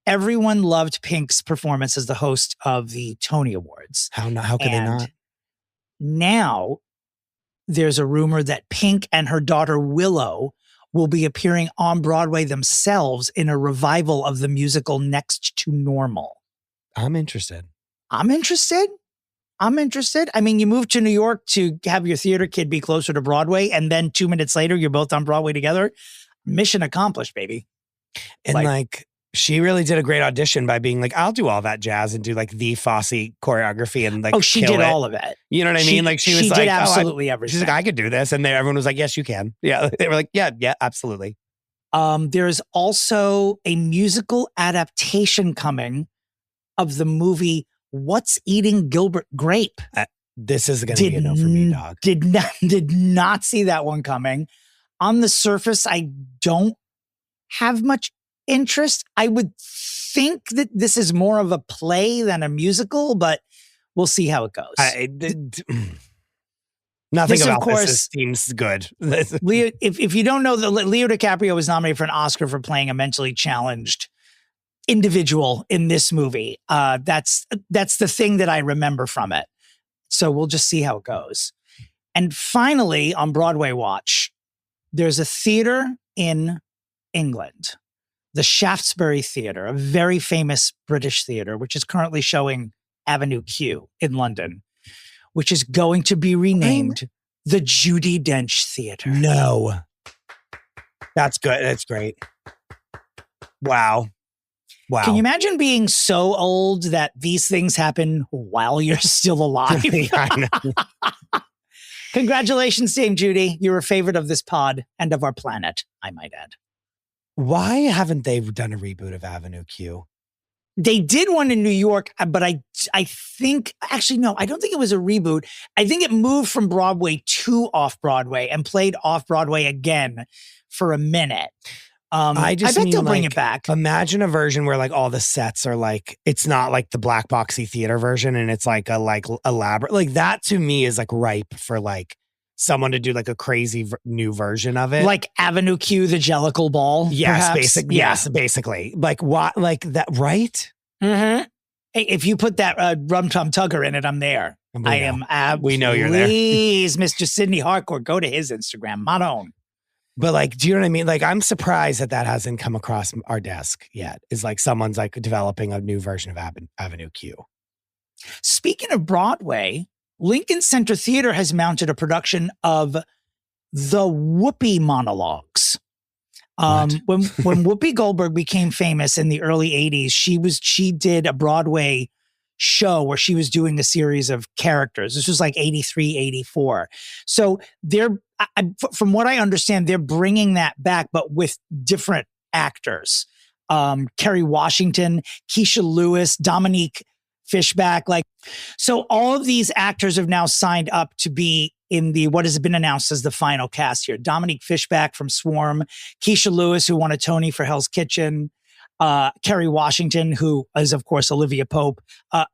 everyone loved Pink's performance as the host of the Tony Awards. How could they not? Now there's a rumor that Pink and her daughter Willow will be appearing on Broadway themselves in a revival of the musical Next to Normal. I'm interested. I'm interested. I mean, you moved to New York to have your theater kid be closer to Broadway, and then 2 minutes later, you're both on Broadway together. Mission accomplished, baby. And like she really did a great audition by being like, I'll do all that jazz and do like the Fosse choreography and like, she did all of it. You know what I mean? Like she was like, did absolutely everything. She's like, I could do this. And everyone was like, yes, you can. Yeah. They were like, yeah, absolutely. There is also a musical adaptation coming of the movie What's Eating Gilbert Grape. This is going to be a no for me, dog. Did not see that one coming. On the surface, I don't have much interest. I would think that this is more of a play than a musical, but we'll see how it goes. Nothing about this seems good. Leo, if you don't know, Leo DiCaprio was nominated for an Oscar for playing a mentally challenged individual in this movie. That's the thing that I remember from it. So we'll just see how it goes. And finally, on Broadway Watch, there's a theater in England, the Shaftesbury Theatre, a very famous British theater, which is currently showing Avenue Q in London, which is going to be renamed the Judi Dench Theatre. No. That's good. That's great. Wow. Can you imagine being so old that these things happen while you're still alive? I know. Congratulations, Dame Judy. You're a favorite of this pod and of our planet, I might add. Why haven't they done a reboot of Avenue Q? They did one in New York, but I think, actually, no, I don't think it was a reboot. I think it moved from Broadway to off-Broadway and played off-Broadway again for a minute. I bet they'll bring it back. Imagine a version where like all the sets are like, it's not like the black boxy theater version and it's like a like elaborate, like that to me is like ripe for like someone to do like a crazy new version of it. Like Avenue Q, the Jellicle Ball. Yes, yes, basically. Like what, like that, right? Mm-hmm. Hey, if you put that Rum Tum Tugger in it, I'm there. We know you're there. Please, Mr. Sidney Harcourt, go to his Instagram, my own. But like, do you know what I mean? Like, I'm surprised that hasn't come across our desk yet. Is like someone's like developing a new version of Avenue Q. Speaking of Broadway, Lincoln Center Theater has mounted a production of the Whoopi monologues. When Whoopi Goldberg became famous in the early 80s, she did a Broadway show where she was doing a series of characters. This was like 83, 84. So from what I understand, they're bringing that back, but with different actors. Kerry Washington, Keisha Lewis, Dominique Fishback. So all of these actors have now signed up to be in what has been announced as the final cast here. Dominique Fishback from Swarm, Keisha Lewis, who won a Tony for Hell's Kitchen, Kerry Washington, who is, of course, Olivia Pope.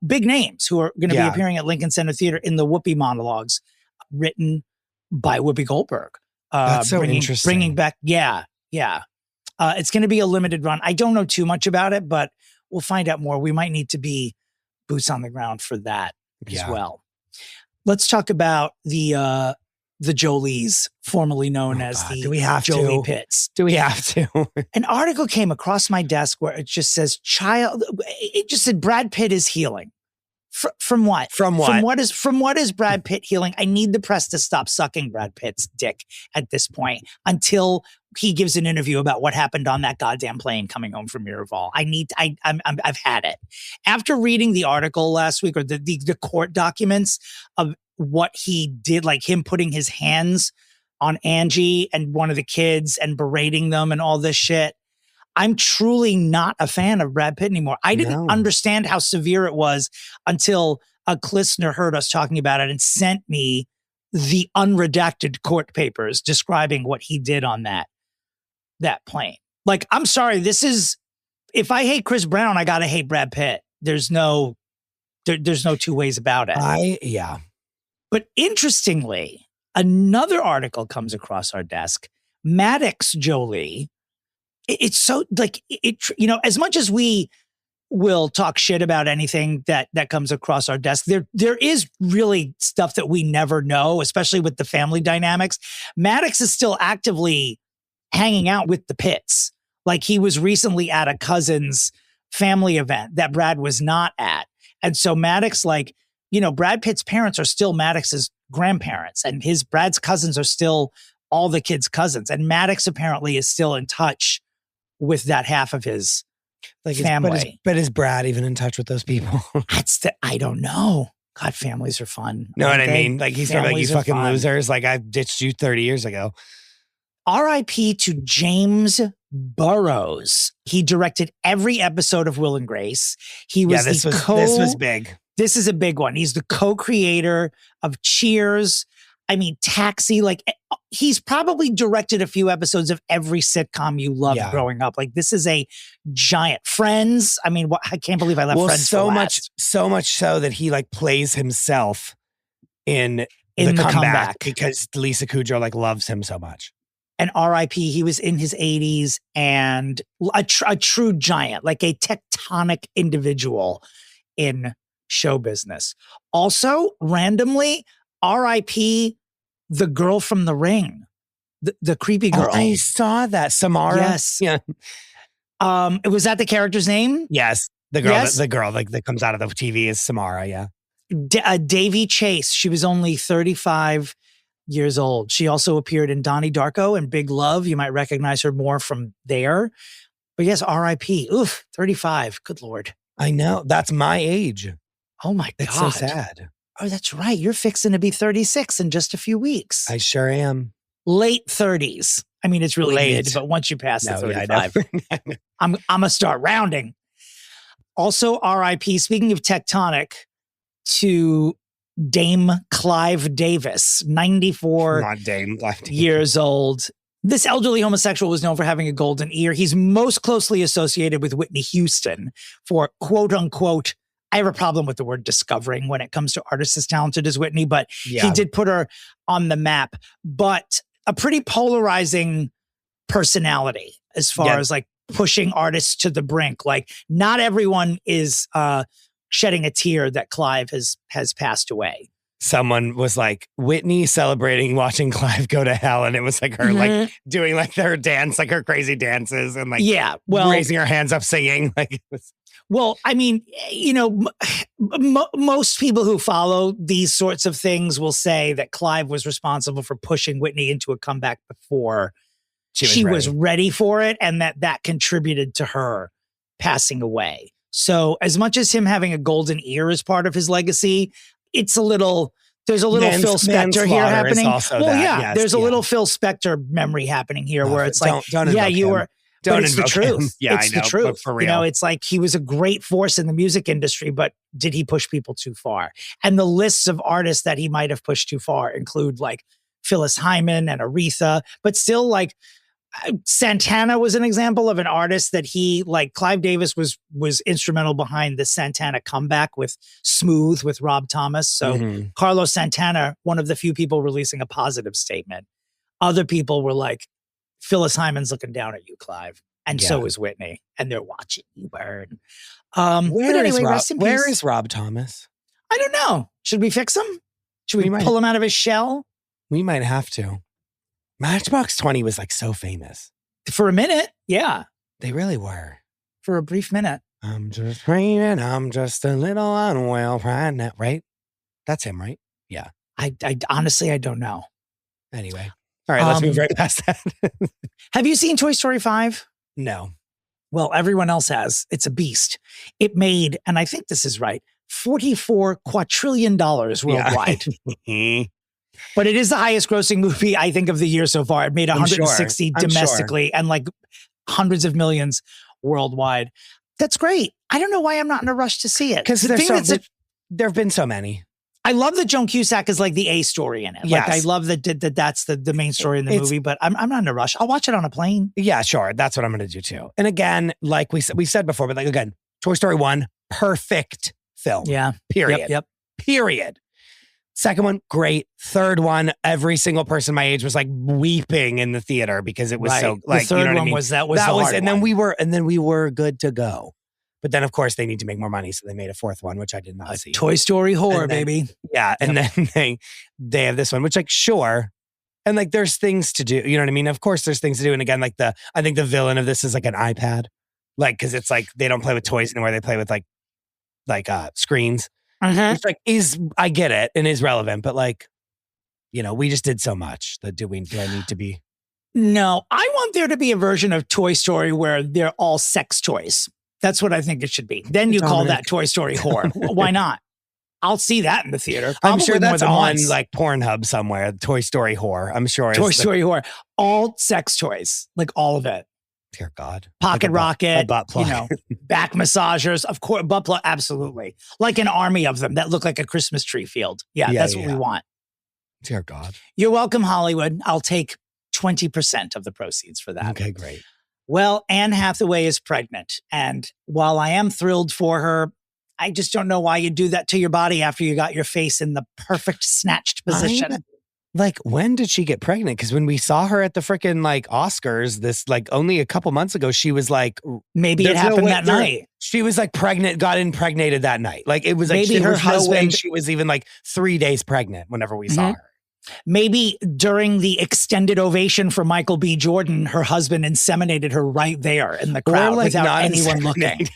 Big names who are going to be appearing at Lincoln Center Theater in the Whoopi monologues, written by Whoopi Goldberg. That's so interesting. Bringing back, yeah. It's going to be a limited run. I don't know too much about it, but we'll find out more. We might need to be boots on the ground for that as well. Let's talk about the Jolies, formerly known as the Jolie Pitts. Do we have to? An article came across my desk where it just says it just said Brad Pitt is healing. From what? From what is Brad Pitt healing? I need the press to stop sucking Brad Pitt's dick at this point until he gives an interview about what happened on that goddamn plane coming home from Miraval. I've had it. After reading the article last week, or the court documents of what he did, like him putting his hands on Angie and one of the kids and berating them and all this shit, I'm truly not a fan of Brad Pitt anymore. I didn't understand how severe it was until a listener heard us talking about it and sent me the unredacted court papers describing what he did on that plane. Like, I'm sorry, if I hate Chris Brown, I gotta hate Brad Pitt. There's no two ways about it. But interestingly, another article comes across our desk. Maddox Jolie. It's so like it, as much as we will talk shit about anything that comes across our desk, there is really stuff that we never know, especially with the family dynamics. Maddox is still actively hanging out with the Pitts. Like, he was recently at a cousin's family event that Brad was not at. And so Maddox, Brad Pitt's parents are still Maddox's grandparents, and Brad's cousins are still all the kids' cousins. And Maddox apparently is still in touch with that half of his family. But is Brad even in touch with those people? I don't know. God, families are fun. Know what I mean? Like he's probably like, you fucking fun. losers. Like I ditched you 30 years ago. R.I.P. to James Burrows. He directed every episode of Will and Grace. This was big. This is a big one. He's the co-creator of Cheers. I mean, Taxi. Like he's probably directed a few episodes of every sitcom you loved growing up. Like this is a giant. Friends. I mean, I can't believe I left Friends so for much, last. so much so that he like plays himself in the comeback because Lisa Kudrow like loves him so much. And R.I.P. He was in his 80s and a true giant, like a tectonic individual in show business. Also, randomly, R.I.P. the girl from The Ring, the creepy girl. Oh, I saw that. Samara. Yes. Yeah. Was that the character's name? Yes. The girl, yes? the girl like that comes out of the TV is Samara. Yeah. Davy Chase. She was only 35 years old. She also appeared in Donnie Darko and Big Love. You might recognize her more from there. But yes, R.I.P. Oof, 35. Good Lord. I know. That's my age. Oh my God. It's so sad. Oh, that's right. You're fixing to be 36 in just a few weeks. I sure am. Late 30s. I mean, it's really mid, but once you pass the 35, I'm going to start rounding. Also, R.I.P. Speaking of tectonic, to Dame Clive Davis, 94 Not Dame Clive Davis. years old. This elderly homosexual was known for having a golden ear. He's most closely associated with Whitney Houston for quote unquote, I have a problem with the word discovering when it comes to artists as talented as Whitney, but he did put her on the map. But a pretty polarizing personality as far as like pushing artists to the brink. Like not everyone is shedding a tear that Clive has passed away. Someone was like Whitney celebrating watching Clive go to hell, and it was like her like doing like her dance, like her crazy dances, and like raising her hands up singing. Like it was. Well, I mean, most people who follow these sorts of things will say that Clive was responsible for pushing Whitney into a comeback before she was ready for it, and that contributed to her passing away. So as much as him having a golden ear is part of his legacy, there's a little Phil Spector here happening. There's a little Phil Spector memory happening here where it's like, you were, but it's the truth. It's the truth. For real. It's like he was a great force in the music industry, but did he push people too far? And the lists of artists that he might have pushed too far include like Phyllis Hyman and Aretha, but still like Santana was an example of an artist that Clive Davis was instrumental behind the Santana comeback with Smooth with Rob Thomas. So Carlos Santana, one of the few people releasing a positive statement. Other people were like, Phyllis Hyman's looking down at you, Clive. And so is Whitney. And they're watching you burn. Where is Rob Thomas? I don't know. Should we fix him? Should we pull him out of his shell? We might have to. Matchbox 20 was like so famous. For a minute, yeah. They really were. For a brief minute. I'm just praying, I'm just a little unwell right now, right? That's him, right? Yeah. I honestly, I don't know. Anyway. All right, let's move right past that. Have you seen Toy Story 5? No. Well, everyone else has. It's a beast. It made, and I think this is right, $44 quadrillion worldwide. Yeah. But it is the highest grossing movie, I think, of the year so far. It made 160 domestically and like hundreds of millions worldwide. That's great. I don't know why I'm not in a rush to see it. Because there have been so many. I love that Joan Cusack is like the A story in it. Yes. Like I love that that's the main story in the movie, but I'm not in a rush. I'll watch it on a plane. Yeah, sure. That's what I'm going to do too. And again, like we said before, but like again, Toy Story 1, perfect film. Yeah. Period. Yep. Period. Second one, great. Third one, every single person my age was like weeping in the theater because it was so like the third you know what one I mean? was the hard and one. then we were good to go. But then of course they need to make more money, so they made a fourth one, which I did not see. Toy Story horror, baby. Yeah, and then they have this one, which like sure, and like there's things to do. You know what I mean? Of course, there's things to do. And again, like I think the villain of this is like an iPad, like because it's like they don't play with toys anymore; they play with like screens. It's like, I get it and is relevant, but like, we just did so much that do I need to be? No, I want there to be a version of Toy Story where they're all sex toys. That's what I think it should be. Then you call that Toy Story horror. Why not? I'll see that in the theater. I'm sure that's on once. like Pornhub somewhere. Toy Story horror. I'm sure. Toy Story horror. All sex toys, like all of it. Dear God. Pocket rocket, a butt plug. back massagers, of course, butt plug, absolutely. Like an army of them that look like a Christmas tree field. Yeah, that's what we want. Dear God. You're welcome, Hollywood. I'll take 20% of the proceeds for that. Okay, great. Well, Anne Hathaway is pregnant. And while I am thrilled for her, I just don't know why you do that to your body after you got your face in the perfect snatched position. Like, when did she get pregnant? Because when we saw her at the freaking like Oscars, this like only a couple months ago, she was like, maybe it happened that night. She was like pregnant, got impregnated that night. Like it was like maybe her husband. She was even like 3 days pregnant whenever we saw her. Maybe during the extended ovation for Michael B. Jordan, her husband inseminated her right there in the crowd without anyone looking.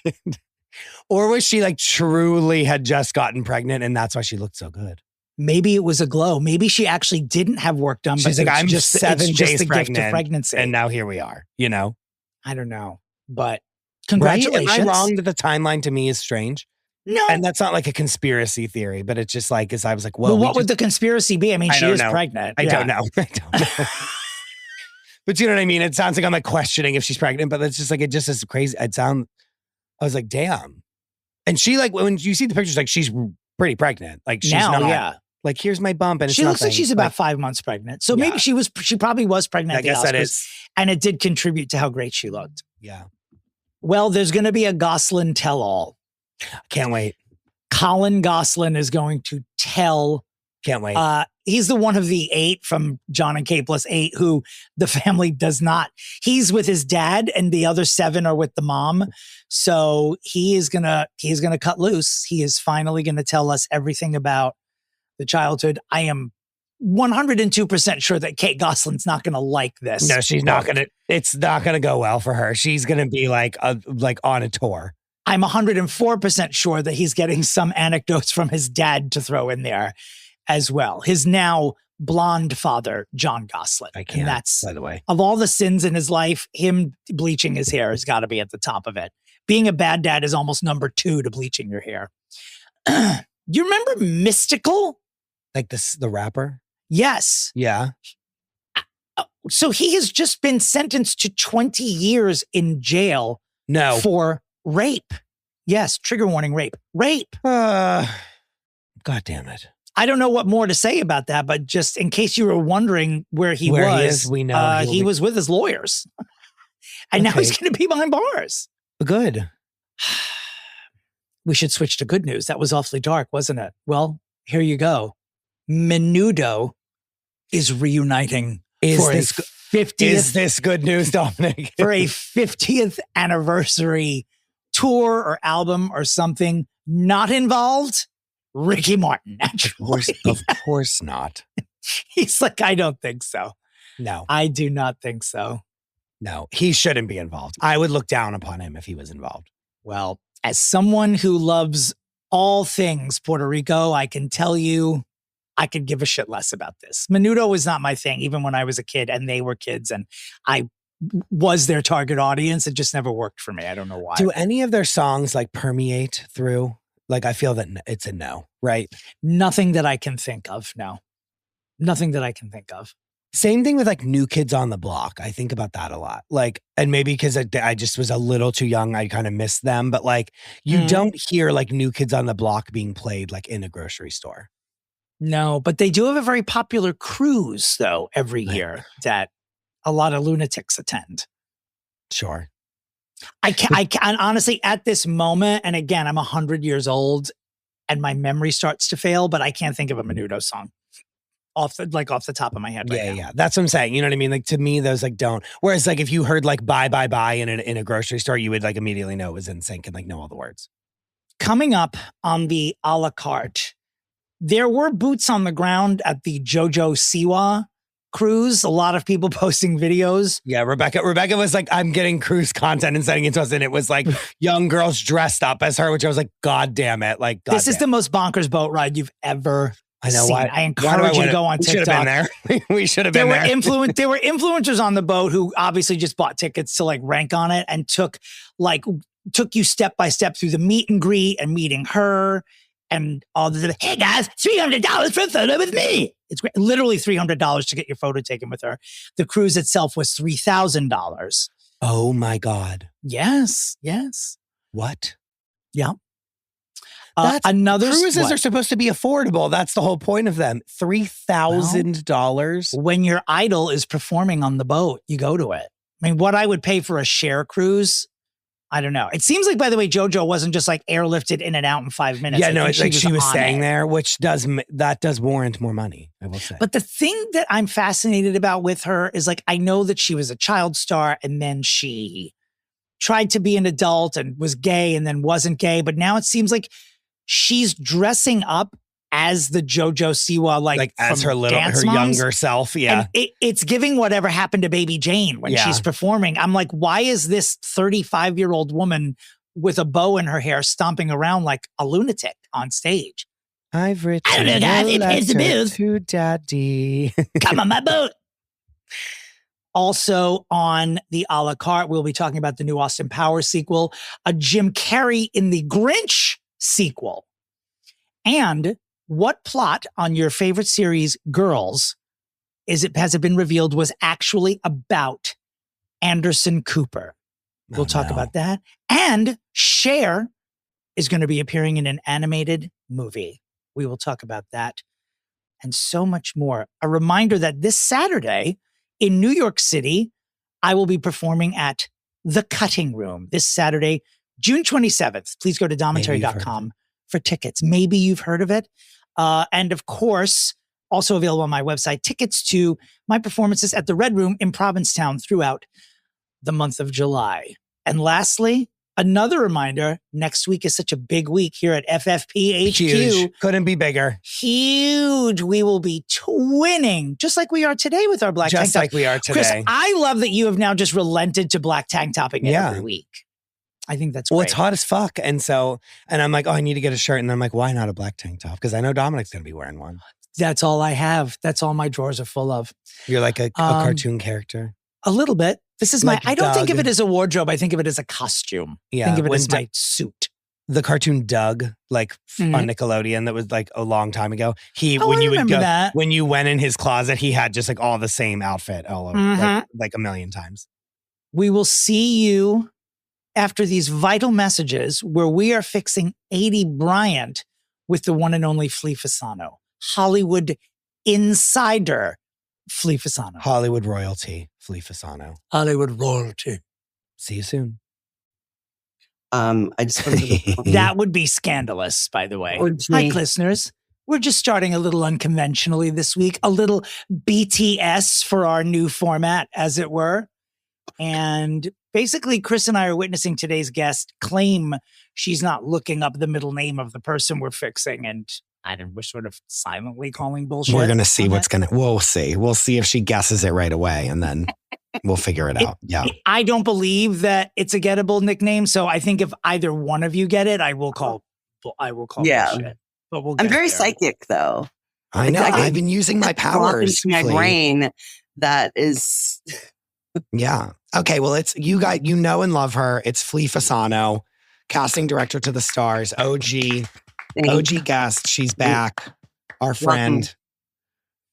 Or was she like truly had just gotten pregnant and that's why she looked so good? Maybe it was a glow. Maybe she actually didn't have work done. She's like, I'm just 7 days pregnant, gift of pregnancy, and now here we are. I don't know, but congratulations. Right? Am I wrong that the timeline to me is strange? No, and that's not like a conspiracy theory, but it's just like, as I was like, well, what would the conspiracy be? I mean, she is pregnant. I don't know. But you know what I mean? It sounds like I'm like questioning if she's pregnant, but it's just like, it just is crazy. I was like, damn. And she like, when you see the pictures, like she's pretty pregnant. Like she's not. Like, here's my bump, and she looks like she's about 5 months pregnant. So maybe she probably was pregnant. I guess that is, and it did contribute to how great she looked. Yeah. Well, there's going to be a Gosselin tell-all. Can't wait. Colin Gosselin is going to tell. Can't wait. He's the one of the 8 from John and Kate plus 8 who the family does not. He's with his dad, and the other 7 are with the mom. So he's gonna cut loose. He is finally going to tell us everything about the childhood. I am 102% sure that Kate Gosselin's not going to like this. No, she's not going to. It's not going to go well for her. She's going to be like on a tour. I'm 104% sure that he's getting some anecdotes from his dad to throw in there as well. His now blonde father, John Gosselin. And that's, by the way, of all the sins in his life, him bleaching his hair has got to be at the top of it. Being a bad dad is almost number 2 to bleaching your hair. You remember Mystical? Like the rapper? Yes. Yeah. So he has just been sentenced to 20 years in jail. No. For rape. Yes. Trigger warning, rape. God damn it. I don't know what more to say about that, but just in case you were wondering where he was, we know he was with his lawyers. And now he's going to be behind bars. Good. We should switch to good news. That was awfully dark, wasn't it? Well, here you go. Menudo is reuniting for a 50th. Is this good news, Dominic? For a 50th anniversary tour or album or something. Not involved, Ricky Martin, naturally. Of course not. He's like, I don't think so. No. I do not think so. No, he shouldn't be involved. I would look down upon him if he was involved. Well, as someone who loves all things Puerto Rico, I can tell you I could give a shit less about this. Menudo was not my thing, even when I was a kid and they were kids and I was their target audience. It just never worked for me. I don't know why. Do any of their songs like permeate through? Like, I feel that it's a no, right? Nothing that I can think of. No, nothing that I can think of. Same thing with like New Kids on the Block. I think about that a lot. Like, and maybe because I just was a little too young, I kind of missed them. But like, you don't hear like New Kids on the Block being played like in a grocery store. No, but they do have a very popular cruise though every year that a lot of lunatics attend. Sure. I can honestly at this moment, and again, I'm 100 years old and my memory starts to fail, but I can't think of a Menudo song off the top of my head right now. Yeah. That's what I'm saying. You know what I mean? Like, to me, those like don't. Whereas like if you heard like bye in a grocery store, you would like immediately know it was in sync and like know all the words. Coming up on the a la carte, there were boots on the ground at the Jojo Siwa cruise. A lot of people posting videos. Yeah, Rebecca was like, I'm getting cruise content and sending it to us. And it was like young girls dressed up as her, which I was like, God damn it. Like, God This is the most bonkers boat ride you've ever I know seen. why. I encourage you to go on we TikTok. should have been there. We should have been there. There were influencers on the boat who obviously just bought tickets to like rank on it and took you step by step through the meet and greet and meeting her and all the, hey guys, $300 for a photo with me. It's great. Literally $300 to get your photo taken with her. The cruise itself was $3,000. Oh my God. Yes. What? Yeah. Cruises are supposed to be affordable. That's the whole point of them. $3,000. When your idol is performing on the boat, you go to it. I mean, what I would pay for a share cruise, I don't know. It seems like, by the way, JoJo wasn't just like airlifted in and out in 5 minutes. Yeah, no, it's like she was staying there. there, which does warrant more money, I will say. But the thing that I'm fascinated about with her is like, I know that she was a child star and then she tried to be an adult and was gay and then wasn't gay. But now it seems like she's dressing up as the JoJo Siwa, like as her younger self. Yeah. And it's giving whatever happened to Baby Jane when she's performing. I'm like, why is this 35-year-old woman with a bow in her hair stomping around like a lunatic on stage? I've written I don't know, guys. It pays the bills. To Daddy. Come on my boat. Also on the a la carte, we'll be talking about the new Austin Powers sequel, a Jim Carrey in the Grinch sequel, and what plot on your favorite series, Girls, has it been revealed was actually about Anderson Cooper. We'll talk about that. And Cher is going to be appearing in an animated movie. We will talk about that and so much more. A reminder that this Saturday in New York City, I will be performing at The Cutting Room this Saturday, June 27th. Please go to domentary.com for tickets. Maybe you've heard of it. And of course, also available on my website, tickets to my performances at the Red Room in Provincetown throughout the month of July. And lastly, another reminder, next week is such a big week here at FFP HQ. Huge. Couldn't be bigger. Huge. We will be twinning, just like we are today with our black tank top. Just like we are today. Chris, I love that you have now just relented to black tank topping it every week. I think that's great. Well, it's hot as fuck. And I'm like, I need to get a shirt. And then I'm like, why not a black tank top? Because I know Dominick's going to be wearing one. That's all I have. That's all my drawers are full of. You're like a cartoon character. A little bit. This is like I don't think of it as a wardrobe. I think of it as a costume. Yeah. Think of it as my suit. The cartoon Doug, on Nickelodeon, that was like a long time ago. That. When you went in his closet, he had just like all the same outfit all over, like a million times. We will see you after these vital messages where we are fixing Aidy Bryant with the one and only Flea Fasano. Hollywood insider Flea Fasano. Hollywood royalty, Flea Fasano. Hollywood royalty. See you soon. I just wanted to That would be scandalous, by the way. Hi, listeners. We're just starting a little unconventionally this week, a little BTS for our new format, as it were. And basically, Chris and I are witnessing today's guest claim she's not looking up the middle name of the person we're fixing. And we're sort of silently calling bullshit. We're going to see we'll see. We'll see if she guesses it right away and then we'll figure it out. Yeah. I don't believe that it's a gettable nickname. So I think if either one of you get it, I will call bullshit. But I'm very psychic though. I know. I've been using my powers. My brain that is... Yeah. Okay. Well, it's you guys, you know and love her. It's Flea Fasano, casting director to the stars, OG guest. She's back. Our friend.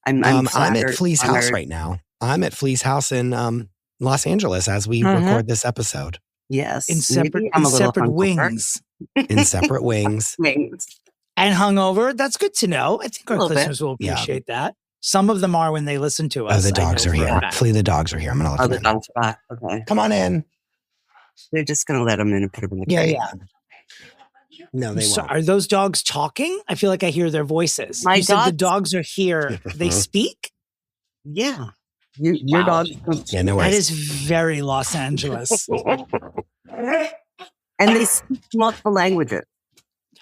I'm at Flea's house right now. I'm at Flea's house in Los Angeles as we record this episode. Yes. In separate wings. In separate wings. And hungover. That's good to know. I think our listeners will appreciate that. Some of them are when they listen to us. Oh, the dogs are here. Flea, the dogs are here. I'm going to let them in. The dogs are back. Okay. Come on in. They're just going to let them in and put them in the crate. Yeah. No, they won't. Are those dogs talking? I feel like I hear their voices. You said the dogs are here. They speak? Yeah. Your dog. Yeah, no worries. That is very Los Angeles. And they speak multiple languages.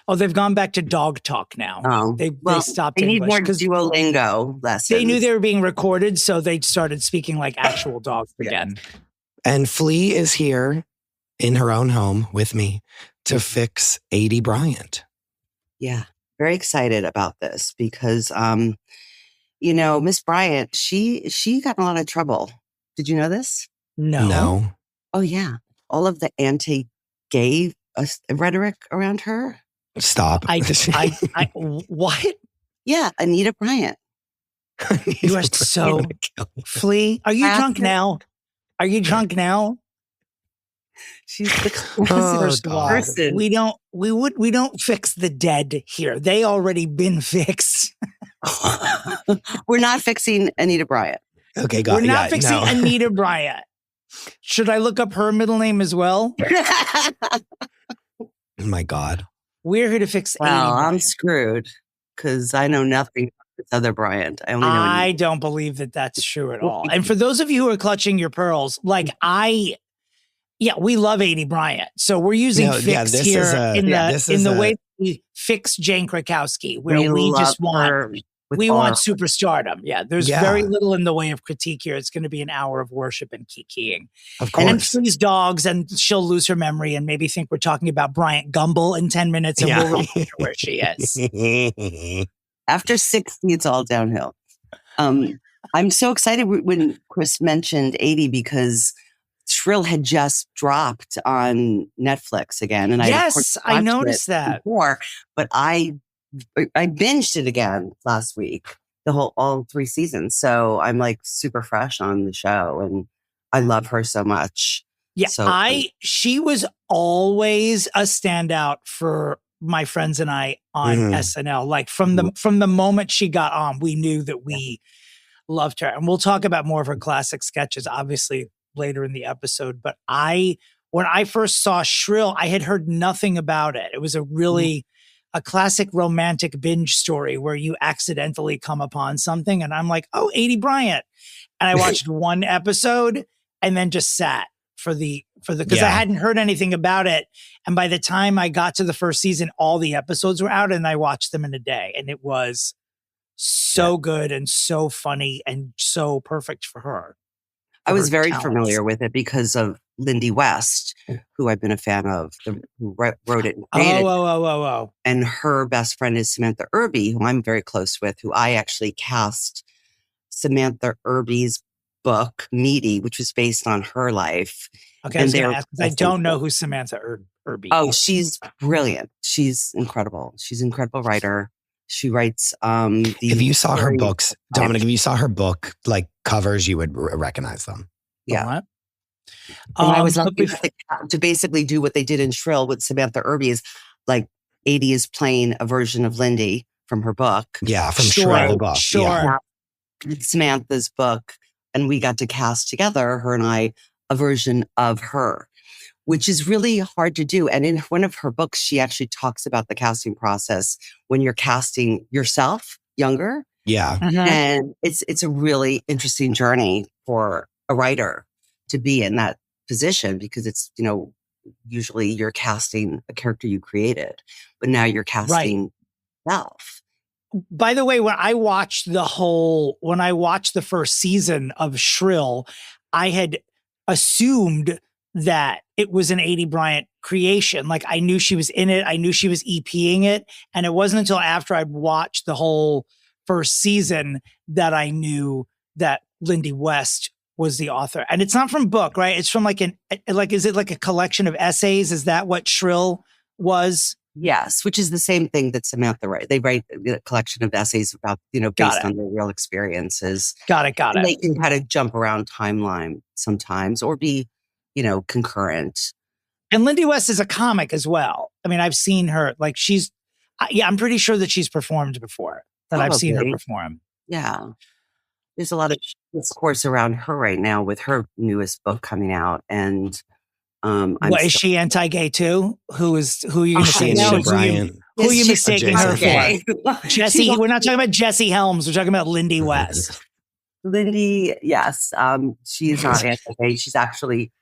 Oh, they've gone back to dog talk now. Oh, They stopped They need English more 'cause Duolingo lessons. they knew they were being recorded, so they started speaking like actual dogs again. And Flea is here in her own home with me to fix Aidy Bryant. Yeah, very excited about this because, Miss Bryant, she got in a lot of trouble. Did you know this? No. Oh yeah, all of the anti-gay rhetoric around her. Stop. What? Yeah, Anita Bryant. You are so Flea. Are you drunk now? Are you drunk now? She's the First of all, person. we don't fix the dead here. They already been fixed. We're not fixing Anita Bryant. Okay, got We're not fixing no. Anita Bryant. Should I look up her middle name as well? Oh my God. We're here to fix Well, Aidy I'm Bryant. screwed because I know nothing about this other Bryant. I only know I Anita. don't believe that that's true at all. And for those of you who are clutching your pearls, we love Aidy Bryant. So we're using fix this here is a- in this the is a- way we fix Jane Krakowski, where we love just want her with we all want our- superstardom. Yeah, there's very little in the way of critique here. It's going to be an hour of worship and kikiing. Of And then course. Flea's dogs, and she'll lose her memory and maybe think we're talking about Bryant Gumbel in 10 minutes, and we'll remember where she is. After 60, it's all downhill. I'm so excited when Chris mentioned 80 because Shrill had just dropped on Netflix again. And I noticed that before, but I binged it again last week, all 3 seasons. So I'm like super fresh on the show and I love her so much. Yeah, So she was always a standout for my friends and I on SNL. Like from the moment she got on, we knew that we loved her. And we'll talk about more of her classic sketches, obviously, later in the episode. But when I first saw Shrill, I had heard nothing about it. It was a classic romantic binge story where you accidentally come upon something. And I'm like, oh, Aidy Bryant. And I watched one episode and then just sat because I hadn't heard anything about it. And by the time I got to the first season, all the episodes were out and I watched them in a day. And it was so good and so funny and so perfect for her. I was very talents. familiar with it because of Lindy West, who I've been a fan of, who wrote it and created it. Oh. And her best friend is Samantha Irby, who I'm very close with, who I actually cast Samantha Irby's book, Meaty, which was based on her life. Okay, I was going to ask, because I don't know who Samantha Irby is. Oh, she's brilliant. She's incredible. She's an incredible writer. She writes if you saw her books, Dominic, if you saw her book like covers, you would recognize them. Yeah. And I was lucky to basically do what they did in Shrill with Samantha Irby is like Aidy is playing a version of Lindy from her book. Yeah, from Shrill, the book. Sure. Yeah. Samantha's book. And we got to cast together, her and I, a version of her, which is really hard to do. And in one of her books, she actually talks about the casting process when you're casting yourself younger. Yeah. And it's a really interesting journey for a writer to be in that position because it's, usually you're casting a character you created, but now you're casting yourself. By the way, when I watched the first season of Shrill, I had assumed that it was an Aidy Bryant creation. Like I knew she was in it. I knew she was EPing it. And it wasn't until after I'd watched the whole first season that I knew that Lindy West was the author. And it's not from book, right? It's from is it like a collection of essays? Is that what Shrill was? Yes, which is the same thing that Samantha writes. They write a collection of essays about, based on their real experiences. Got it. And they can kind of jump around timeline sometimes or be, concurrent. And Lindy West is a comic as well. I mean, I've seen her, I'm pretty sure that she's performed before, that I've seen her perform. Yeah. There's a lot of discourse around her right now with her newest book coming out. And is she anti-gay too? Who are you going to say? Anita Bryant. Who are you mistaking her gay. for? Jesse. We're not talking about Jesse Helms. We're talking about Lindy West. Lindy, yes. She is not anti-gay. She's actually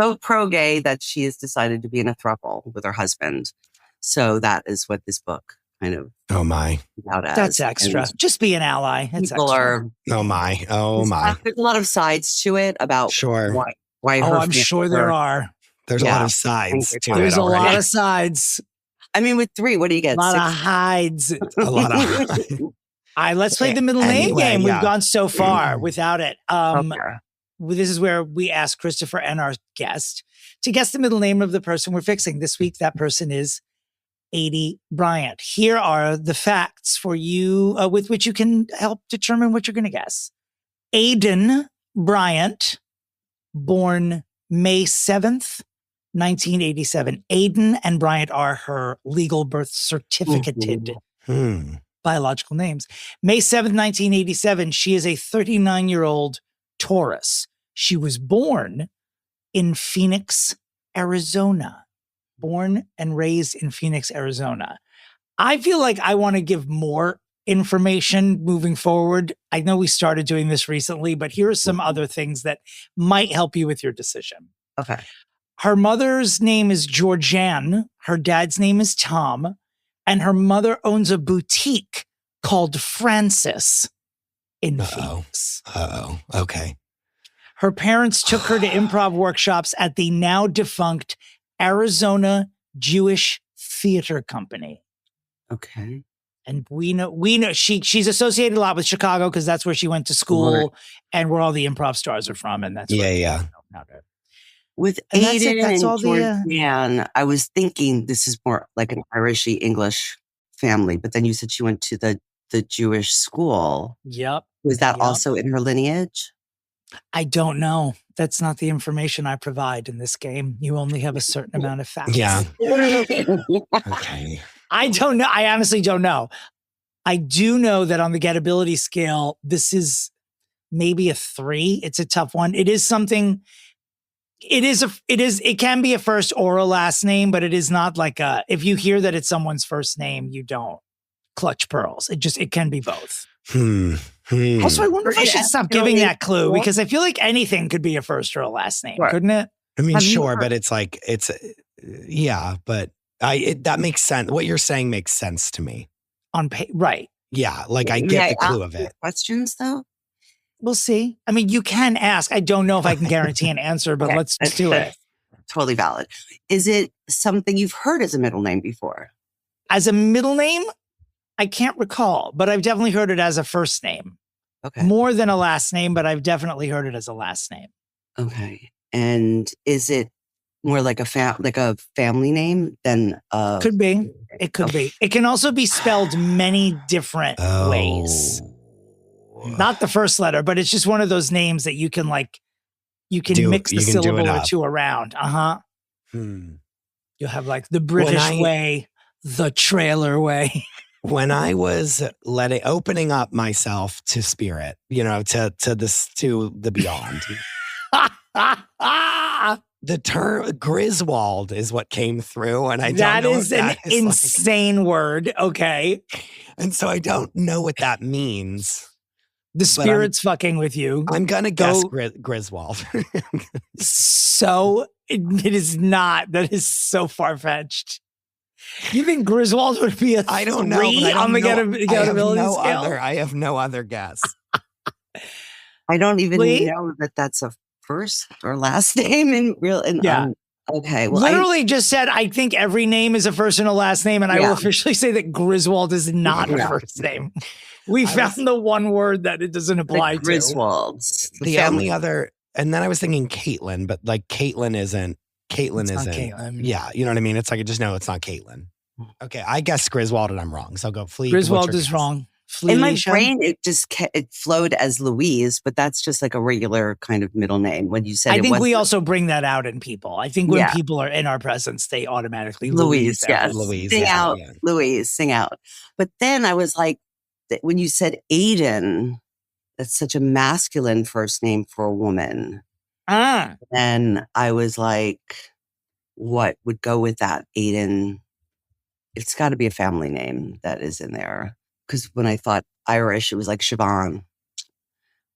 so pro-gay that she has decided to be in a throuple with her husband. So that is what this book kind of Oh my. about as. That's extra. And Just be an ally. That's people extra. are. Oh my. Oh my. There's a lot of sides to it about Sure. why Oh, her I'm sure there family- are. There's a Yeah. lot of sides to There's it a already. lot of sides, I mean, with 3, what do you a get? lot 6? of hides. A lot of. All right, let's play the middle name Anyway, game. yeah. We've gone so far without it. Okay. This is where we ask Christopher and our guest to guess the middle name of the person we're fixing. This week, that person is Aidy Bryant. Here are the facts for you with which you can help determine what you're going to guess. Aidy Bryant, born May 7th, 1987. Aidy and Bryant are her legal birth certificated biological names. May 7th, 1987, she is a 39-year-old Taurus. She was born in Phoenix, Arizona. Born and raised in Phoenix, Arizona. I feel like I want to give more information moving forward. I know we started doing this recently, but here are some other things that might help you with your decision. Okay. Her mother's name is Georgianne. Her dad's name is Tom. And her mother owns a boutique called Francis in Phoenix. Uh-oh. Okay. Her parents took her to improv workshops at the now defunct Arizona Jewish Theater Company. Okay. And we know she's associated a lot with Chicago because that's where she went to school Right. and where all the improv stars are from. And that's Yeah. With And that's it. Aiden That's and all the, Georgianne, I was thinking this is more like an Irishy English family, but then you said she went to the Jewish school. Yep. Was that Yep. also in her lineage? I don't know. That's not the information I provide in this game. You only have a certain amount of facts. Yeah. Okay. I don't know. I honestly don't know. I do know that on the gettability scale, this is maybe a 3. It's a tough one. It is something. It can be a first or a last name, but it is not like if you hear that it's someone's first name, you don't clutch pearls. It can be both. Also, I wonder if I should stop giving that clue because I feel like anything could be a first or a last name, Right. couldn't it? I mean, Have you sure, heard- but it's like, yeah, but that makes sense. What you're saying makes sense to me. Right. Yeah. Like I May get I the clue ask of you it. Questions though? We'll see. I mean, you can ask. I don't know if I can guarantee an answer, but Okay, let's just do it. Totally valid. Is it something you've heard as a middle name before? As a middle name, I can't recall, but I've definitely heard it as a first name. Okay. More than a last name, but I've definitely heard it as a last name. Okay. And is it more like a family name than Could be. It could be. It can also be spelled many different ways. Not the first letter, but it's just one of those names that you can mix You the can do syllable it or up. 2 around. Hmm. You'll have like the British way, the trailer way. When I was opening up myself to spirit, to the beyond, the term Griswold is what came through, and I That don't know is what an that is like. insane word. Okay. And so I don't know what that means. The But spirit's fucking with you. I'm gonna guess Go- Griswold. So it is not. That is so far fetched. You think Griswold would be a I don't know. 3 but I don't on the know. gettability scale? I have no other guess. I don't even Lee? know that that's a first or last name in real. Yeah. Okay. Well, Literally just said, I think every name is a first and a last name, and I will Yeah. officially say that Griswold is not a Yeah. first name. We found the one word that it doesn't apply to. Griswolds. The only other, and then I was thinking Caitlin, but like Caitlin isn't. It's not Caitlin. Yeah, you know what I mean. It's like I just know it's not Caitlin. Okay, I guess Griswold, and I'm wrong. So I'll go Flea. Griswold what's your is guess? wrong. Flea In my Fasano? brain, it flowed as Louise, but that's just like a regular kind of middle name. When you said I it think was we also bring that out in people. I think when Yeah. people are in our presence, they automatically Louise, yes. Louise, Sing yeah, out, yeah. Louise, sing out. But then I was like, when you said Aiden, that's such a masculine first name for a woman. Ah, Then I was like, what would go with that? Aiden. It's got to be a family name that is in there. Because when I thought Irish, it was like Siobhan.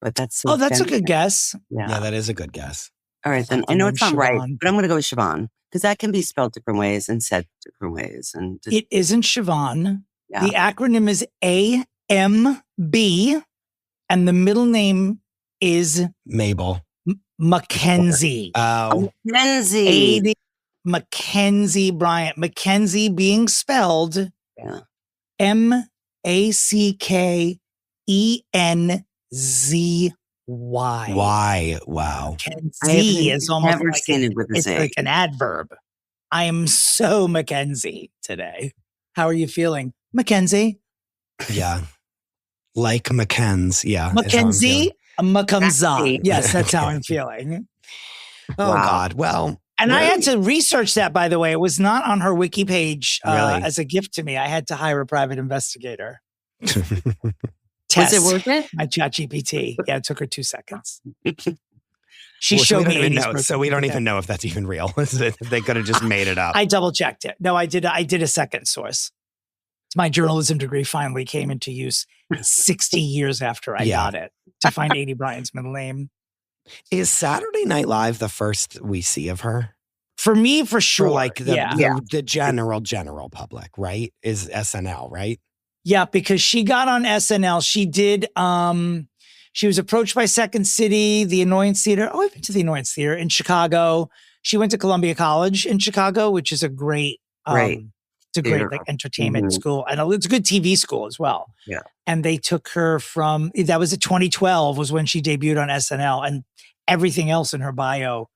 But that's so oh, that's a feminine. good guess. Yeah, that is a good guess. All right, then. I know it's not right, but I'm going to go with Siobhan because that can be spelled different ways and said different ways. And It isn't Siobhan. Yeah. The acronym is AMB, and the middle name is Mabel. Mackenzie. Oh, Mackenzie. Aidy Mackenzie Bryant. Mackenzie being spelled MACKENZY. why? Wow. Mackenzie is almost never like seen it with a it's Z. like an adverb. I am so Mackenzie today. How are you feeling, Mackenzie? Yeah. Like McKenz. Yeah. is how I'm Mackenzie? Mackenza. Mackenzie. Yes, that's how I'm feeling. Oh, Wow. God. Well, And I had to research that, by the way. It was not on her wiki page Really? as a gift to me. I had to hire a private investigator. Was Test it worth it? my ChatGPT. Yeah, it took her 2 seconds. She well, so showed we me don't even 80s know. birthday So we don't birthday. even know if that's even real. They could have just made it up. I double checked it. No, I did a second source. My journalism degree finally came into use 60 years after I got it to find Aidy Bryant's middle name. Is Saturday Night Live the first we see of her? For me, for sure. For like the, yeah. the general public, right? Is SNL, right? Yeah, because she got on SNL. She did, she was approached by Second City, the Annoyance Theater. Oh, I've been to the Annoyance Theater in Chicago. She went to Columbia College in Chicago, which is a great, it's a great like entertainment school. And it's a good TV school as well. Yeah. And they took her from, that was 2012 was when she debuted on SNL, and everything else in her bio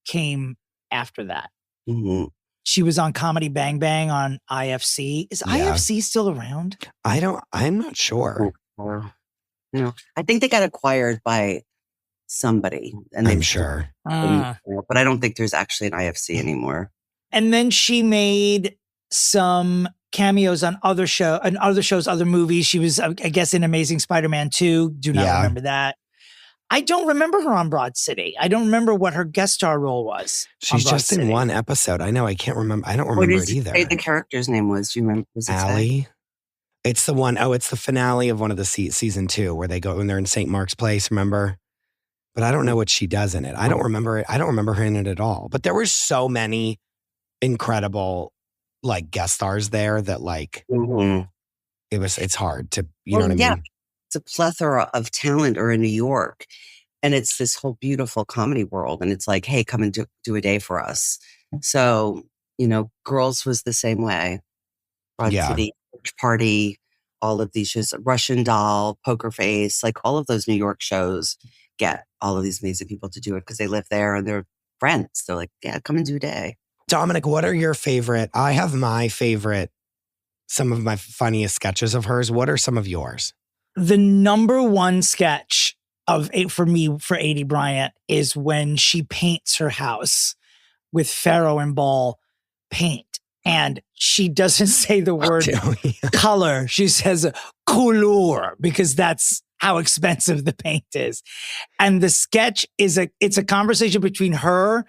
came after that. Mm-hmm. She was on Comedy Bang Bang on IFC. Is IFC still around? I'm not sure. No, I think they got acquired by somebody. And I'm sure. But I don't think there's actually an IFC anymore. And then she made some cameos on other shows, other movies. She was, I guess, in Amazing Spider-Man 2. Do not remember that. I don't remember her on Broad City. I don't remember what her guest star role was. She's just in one episode. I know. I can't remember. I don't remember it either. What the character's name was? Do you remember? Was it Allie? It's the one, it's the finale of one of the season 2 where they go when they're in St. Mark's Place, remember? But I don't know what she does in it. I don't remember it. I don't remember her in it at all. But there were so many incredible like guest stars there that like it's hard to, you know what I mean? It's a plethora of talent are in New York. And it's this whole beautiful comedy world. And it's like, hey, come and do a day for us. So, Girls was the same way. Broad City, Party, all of these shows, Russian Doll, Poker Face, like all of those New York shows get all of these amazing people to do it because they live there and they're friends. They're like, yeah, come and do a day. Dominick, what are your favorite? I have my favorite, some of my funniest sketches of hers. What are some of yours? The number one sketch for Aidy Bryant is when she paints her house with Faro and Ball paint. And she doesn't say the word color. She says couleur because that's how expensive the paint is. And the sketch is it's a conversation between her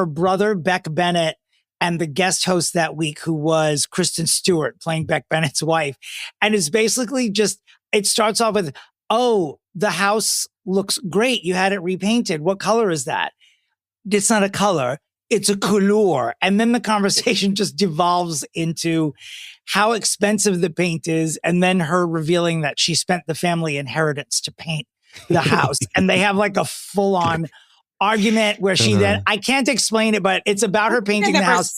brother, Beck Bennett, and the guest host that week, who was Kristen Stewart playing Beck Bennett's wife. And it's basically just, it starts off with, oh, the house looks great. You had it repainted. What color is that? It's not a color. It's a couleur. And then the conversation just devolves into how expensive the paint is. And then her revealing that she spent the family inheritance to paint the house. And they have like a full on argument where she then, I can't explain it, but it's about her painting the house.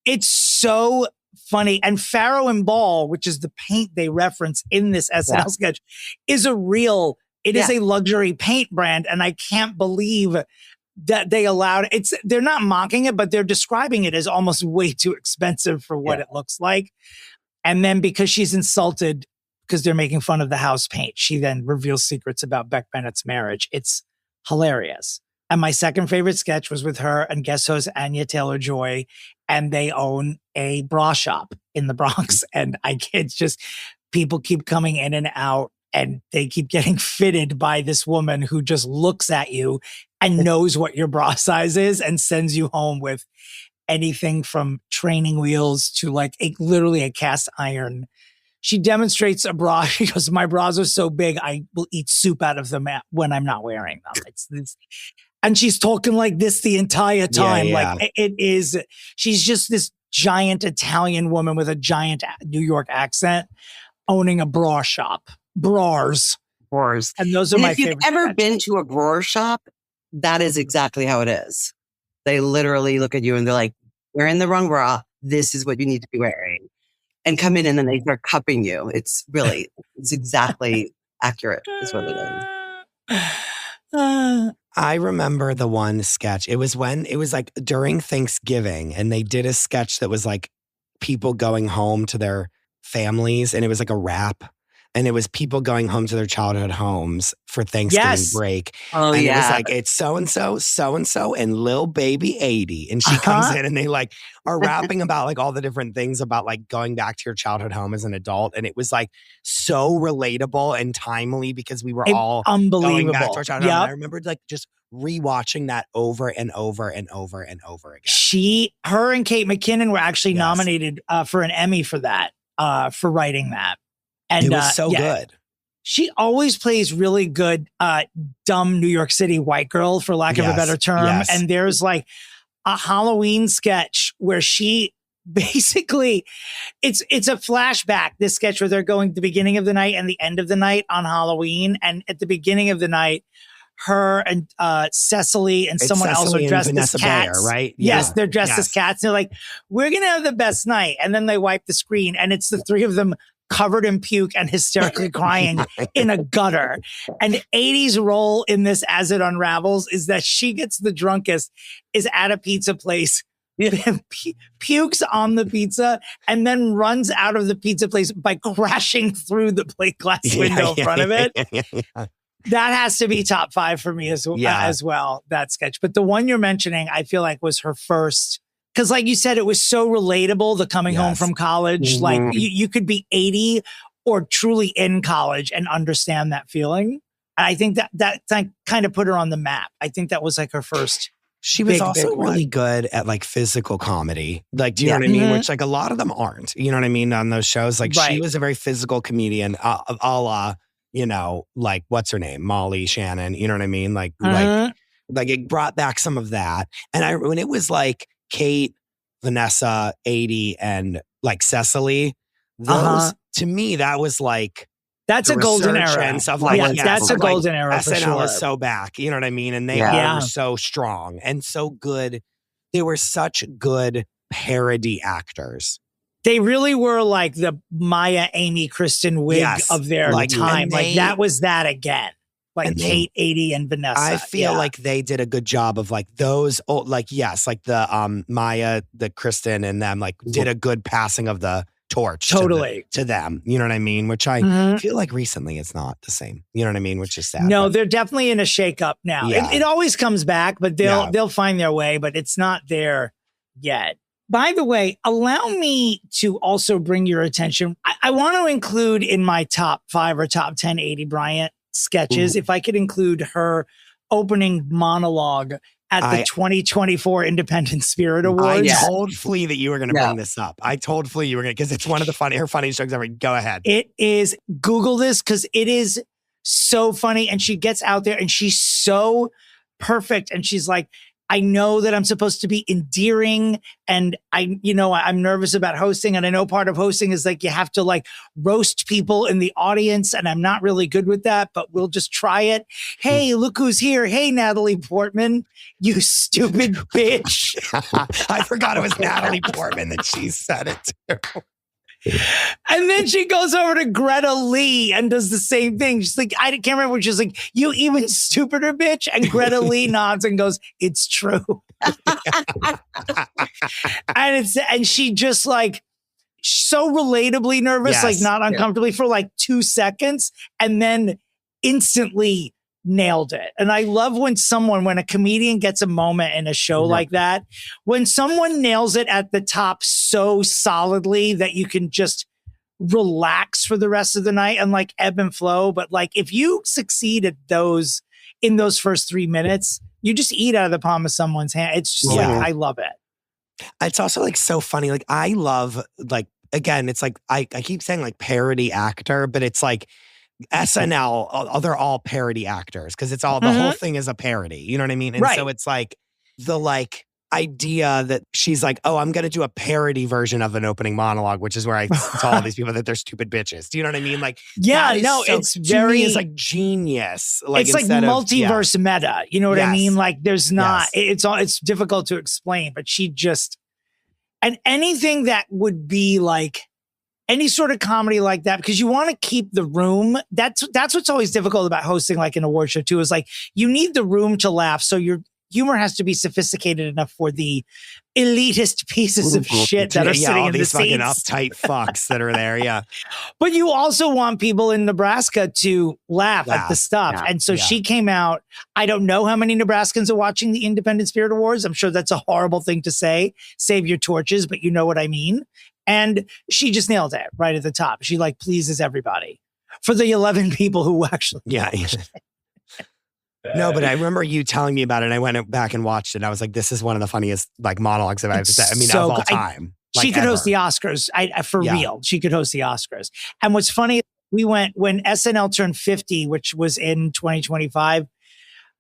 It's so funny. And Faro and Ball, which is the paint they reference in this SNL sketch, is a real, it is a luxury paint brand. And I can't believe that they allowed it. They're not mocking it, but they're describing it as almost way too expensive for what it looks like. And then because she's insulted because they're making fun of the house paint, she then reveals secrets about Beck Bennett's marriage. It's hilarious. And my second favorite sketch was with her and guest host Anya Taylor-Joy, and they own a bra shop in the Bronx. And it's just people keep coming in and out, and they keep getting fitted by this woman who just looks at you and knows what your bra size is and sends you home with anything from training wheels to like literally a cast iron she demonstrates a bra. She goes, my bras are so big, I will eat soup out of them when I'm not wearing them. It's and she's talking like this the entire time. Yeah. Like it is, she's just this giant Italian woman with a giant New York accent owning a bra shop. Bras. Drawers. And those are And my if you've favorite. ever sketches. been to a drawer shop, that is exactly how it is. They literally look at you and they're like, "You're in the wrong bra. This is what you need to be wearing," and come in and then they start cupping you. It's exactly accurate. Is what it is. I remember the one sketch. It was like during Thanksgiving, and they did a sketch that was like people going home to their families, and it was like a rap. And it was people going home to their childhood homes for Thanksgiving break. Oh, and yeah. it was like, it's so-and-so, and Lil Baby Aidy. And she comes in and they like are rapping about like all the different things about like going back to your childhood home as an adult. And it was like so relatable and timely because we were all unbelievable. going back to our childhood home. And I remembered like just rewatching that over and over and over and over again. Her and Kate McKinnon were actually nominated for an Emmy for that, for writing that. And it was so good. She always plays really good, dumb New York City white girl, for lack of a better term. Yes. And there's like a Halloween sketch where she basically, it's a flashback, this sketch where they're going the beginning of the night and the end of the night on Halloween. And at the beginning of the night, her and Cecily and someone else are dressed as cats. Bayer, right? Yes, they're dressed as cats. They're like, we're going to have the best night. And then they wipe the screen and it's the three of them covered in puke and hysterically crying in a gutter. And Aidy's role in this as it unravels is that she gets the drunkest, is at a pizza place, pukes on the pizza, and then runs out of the pizza place by crashing through the plate glass window in front of it. That has to be top 5 for me as well, that sketch. But the one you're mentioning, I feel like was her first. Because like you said, it was so relatable, the coming home from college. Mm-hmm. Like you could be 80 or truly in college and understand that feeling. And I think that kind of put her on the map. I think that was like her first. She was also really good at like physical comedy. Like, do you know what I mean? Which like a lot of them aren't, you know what I mean? On those shows, like she was a very physical comedian, a la, you know, like what's her name? Molly Shannon, you know what I mean? Like it brought back some of that. And when it was like Kate, Vanessa, Aidy, and like Cecily, those to me, that was like that's a golden era. And stuff like that's a golden era. SNL is so back, you know what I mean? And they were so strong and so good. They were such good parody actors. They really were like the Maya, Amy, Kristen Wiig of their time. Like that was that again. Like Kate, Aidy, and Vanessa. I feel like they did a good job of like those, like the Maya, the Kristen, and them like did a good passing of the torch to them. You know what I mean? Which I feel like recently it's not the same. You know what I mean? Which is sad. No, they're definitely in a shakeup now. Yeah. It always comes back, but they'll find their way, but it's not there yet. By the way, allow me to also bring your attention. I want to include in my top 5 or top 10 Aidy Bryant sketches, if I could include her opening monologue at the 2024 Independent Spirit Awards. I told Flea that you were going to bring this up. I told Flea you were going to, because it's one of her funniest jokes ever. Go ahead. It is, Google this because it is so funny. And she gets out there and she's so perfect. And she's like, I know that I'm supposed to be endearing and I'm nervous about hosting. And I know part of hosting is like, you have to like roast people in the audience. And I'm not really good with that, but we'll just try it. Hey, look who's here. Hey, Natalie Portman, you stupid bitch. I forgot it was Natalie Portman that she said it to. And then she goes over to Greta Lee and does the same thing. She's like, I can't remember. She's like, you even stupider bitch. And Greta Lee nods and goes, it's true. and she just like so relatably nervous, like not uncomfortably for like 2 seconds and then instantly nailed it. And I love when a comedian gets a moment in a show like that, when someone nails it at the top so solidly that you can just relax for the rest of the night and like ebb and flow. But like, if you succeed at in those first 3 minutes, you just eat out of the palm of someone's hand. It's just like, I love it. It's also like so funny. Like I love like again, it's like, I keep saying like parody actor, but it's like SNL, they're all parody actors because it's all, the whole thing is a parody. You know what I mean? And so it's like the like idea that she's like, oh, I'm going to do a parody version of an opening monologue, which is where I tell all these people that they're stupid bitches. Do you know what I mean? Like, it's very, it's like genius. Like, it's like multiverse meta. You know what I mean? Like there's not, it's difficult to explain, but she just, and anything that would be like any sort of comedy like that, because you want to keep the room. That's what's always difficult about hosting like an award show too, is like you need the room to laugh. So your humor has to be sophisticated enough for the elitist pieces of shit that are sitting in the seats. Fucking uptight fucks that are there. Yeah. But you also want people in Nebraska to laugh at the stuff. Yeah. And so she came out. I don't know how many Nebraskans are watching the Independent Spirit Awards. I'm sure that's a horrible thing to say. Save your torches, but you know what I mean. And she just nailed it right at the top. She like pleases everybody for the 11 people who actually watched it. No, but I remember you telling me about it and I went back and watched it. And I was like, this is one of the funniest like monologues I've ever said. I mean, of all time. She could host the Oscars. For real. She could host the Oscars. And what's funny, we went when SNL turned 50, which was in 2025.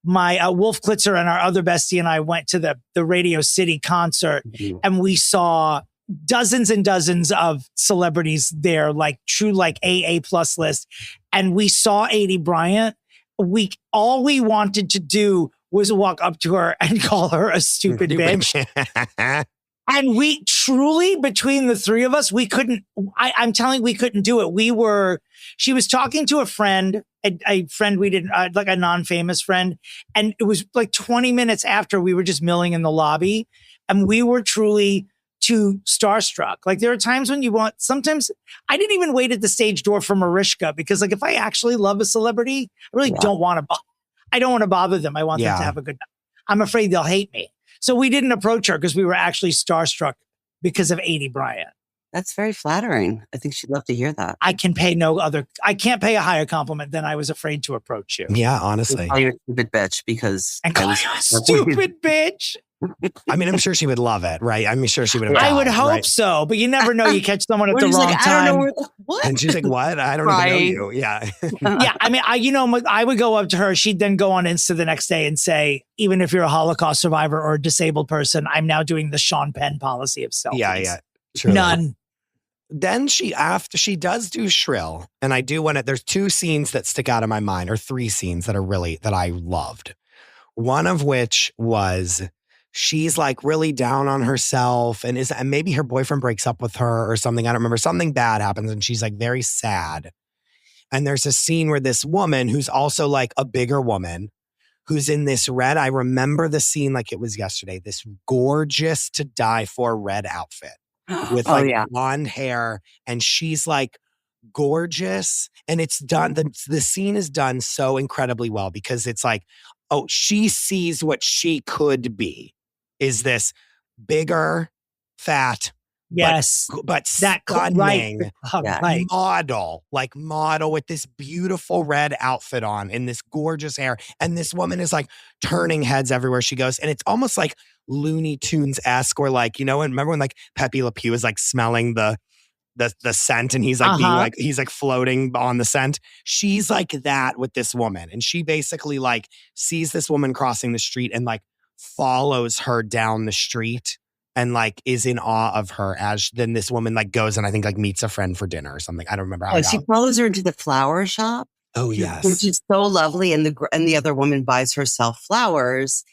My Wolf Klitzer and our other bestie and I went to the Radio City concert and we saw dozens and dozens of celebrities there, like true like AA plus list. And we saw Aidy Bryant. All we wanted to do was walk up to her and call her a stupid bitch. And we truly, between the three of us, we couldn't, I'm telling you, we couldn't do it. She was talking to a friend we didn't, like a non-famous friend. And it was like 20 minutes after we were just milling in the lobby. And we were truly too starstruck. Like there are times when sometimes I didn't even wait at the stage door for Mariska because like if I actually love a celebrity, I really don't want to bother them. I want them to have a good time. I'm afraid they'll hate me. So we didn't approach her because we were actually starstruck because of Aidy Bryant. That's very flattering. I think she'd love to hear that. I can't pay a higher compliment than I was afraid to approach you. Yeah, honestly. Call you a stupid bitch because and call you a stupid bitch. I mean, I'm sure she would love it, right? I'm sure she would have. I would hope so, but you never know. You catch someone at the wrong time. I don't know what? And she's like, what? I don't even know you. Yeah. Yeah. I mean, I would go up to her. She'd then go on Insta the next day and say, even if you're a Holocaust survivor or a disabled person, I'm now doing the Sean Penn policy of selfies. Yeah. Truly. None. Then she does do Shrill. And I do want to, there's 2 scenes that stick out in my mind, or 3 scenes that I loved. One of which was, she's like really down on herself and maybe her boyfriend breaks up with her or something. I don't remember. Something bad happens and she's like very sad. And there's a scene where this woman who's also like a bigger woman who's in this red, I remember the scene like it was yesterday, this gorgeous to die for red outfit with blonde hair. And she's like gorgeous. And it's done. The scene is done so incredibly well because it's like, oh, she sees what she could be. Is this bigger, fat, but stunning model with this beautiful red outfit on and this gorgeous hair. And this woman is like turning heads everywhere she goes. And it's almost like Looney Tunes-esque or like, remember when like Pepe Le Pew was like smelling the scent and he's like being like, he's like floating on the scent. She's like that with this woman. And she basically like sees this woman crossing the street and like follows her down the street and like is in awe of her as then this woman like goes and I think like meets a friend for dinner or something. I don't remember how she follows her into the flower shop. Oh yes. Which is so lovely. And the other woman buys herself flowers.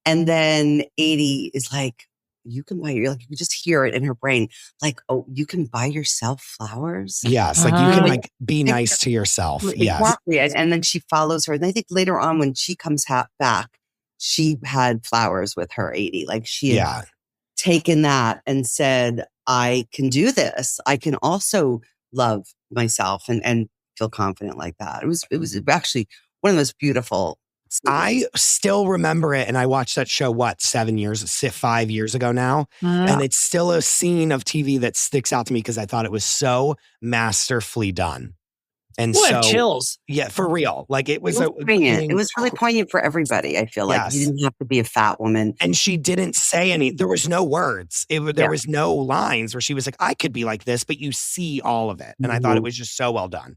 And then Aidy is like, you can just hear it in her brain. Like, oh, you can buy yourself flowers? Yes. Like you can like be nice to yourself. Yes. Exactly. And then she follows her. And I think later on when she comes back, she had flowers with her, Aidy. Like she had taken that and said, I can do this. I can also love myself and feel confident like that. It was actually one of the most beautiful scenes. I still remember it. And I watched that show, 5 years ago now. And it's still a scene of TV that sticks out to me because I thought it was so masterfully done. And What so, chills? yeah, for real. Like it was, poignant. It was really poignant for everybody. I feel like you Yes. didn't have to be a fat woman. And she didn't say any, there was no words. There was no lines where she was like, I could be like this, but you see all of it. And I thought it was just so well done.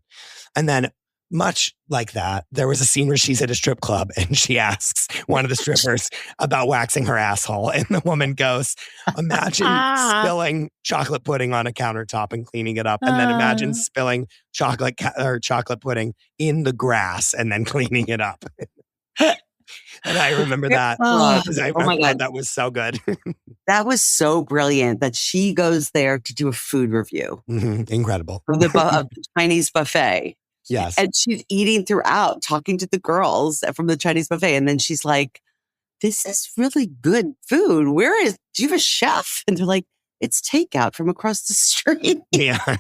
And then much like that, there was a scene where she's at a strip club and she asks one of the strippers about waxing her asshole. And the woman goes, imagine spilling chocolate pudding on a countertop and cleaning it up. And then imagine spilling chocolate pudding in the grass and then cleaning it up. And I remember that. Oh my God. That was so good. That was so brilliant that she goes there to do a food review. Incredible. Of the Chinese buffet. Yes. And she's eating throughout, talking to the girls from the Chinese buffet. And then she's like, this is really good food. Do you have a chef? And they're like, it's takeout from across the street. Yeah.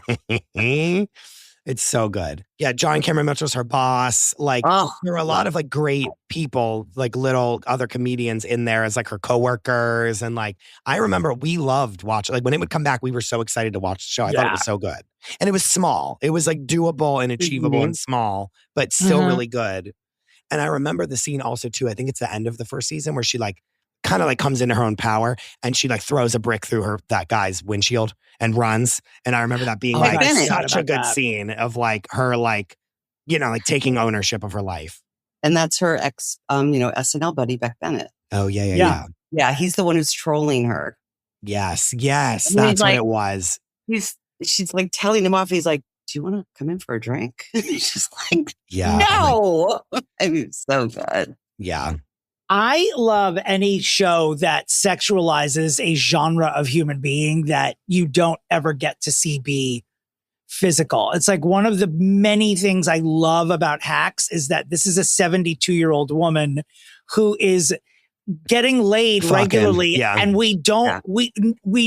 It's so good. Yeah, John Cameron Mitchell's her boss. Like, there were a lot of like great people, like little other comedians in there as like her coworkers. And like, I remember we loved watching, like when it would come back, we were so excited to watch the show. I thought it was so good. And it was small. It was like doable and achievable and small, but still really good. And I remember the scene also too, I think it's the end of the first season where she like kind of like comes into her own power and she like throws a brick through that guy's windshield and runs. And I remember that being like such a good scene of like her like, you know, like taking ownership of her life. And that's her ex, SNL buddy, Beck Bennett. Oh, yeah. Yeah, he's the one who's trolling her. Yes, that's what it was. She's like telling him off. He's like, do you want to come in for a drink? He's just like, yeah, no. I mean, so good. Yeah. I love any show that sexualizes a genre of human being that you don't ever get to see be physical. It's like one of the many things I love about Hacks is that this is a 72-year-old woman who is getting laid regularly. Yeah. And we don't, we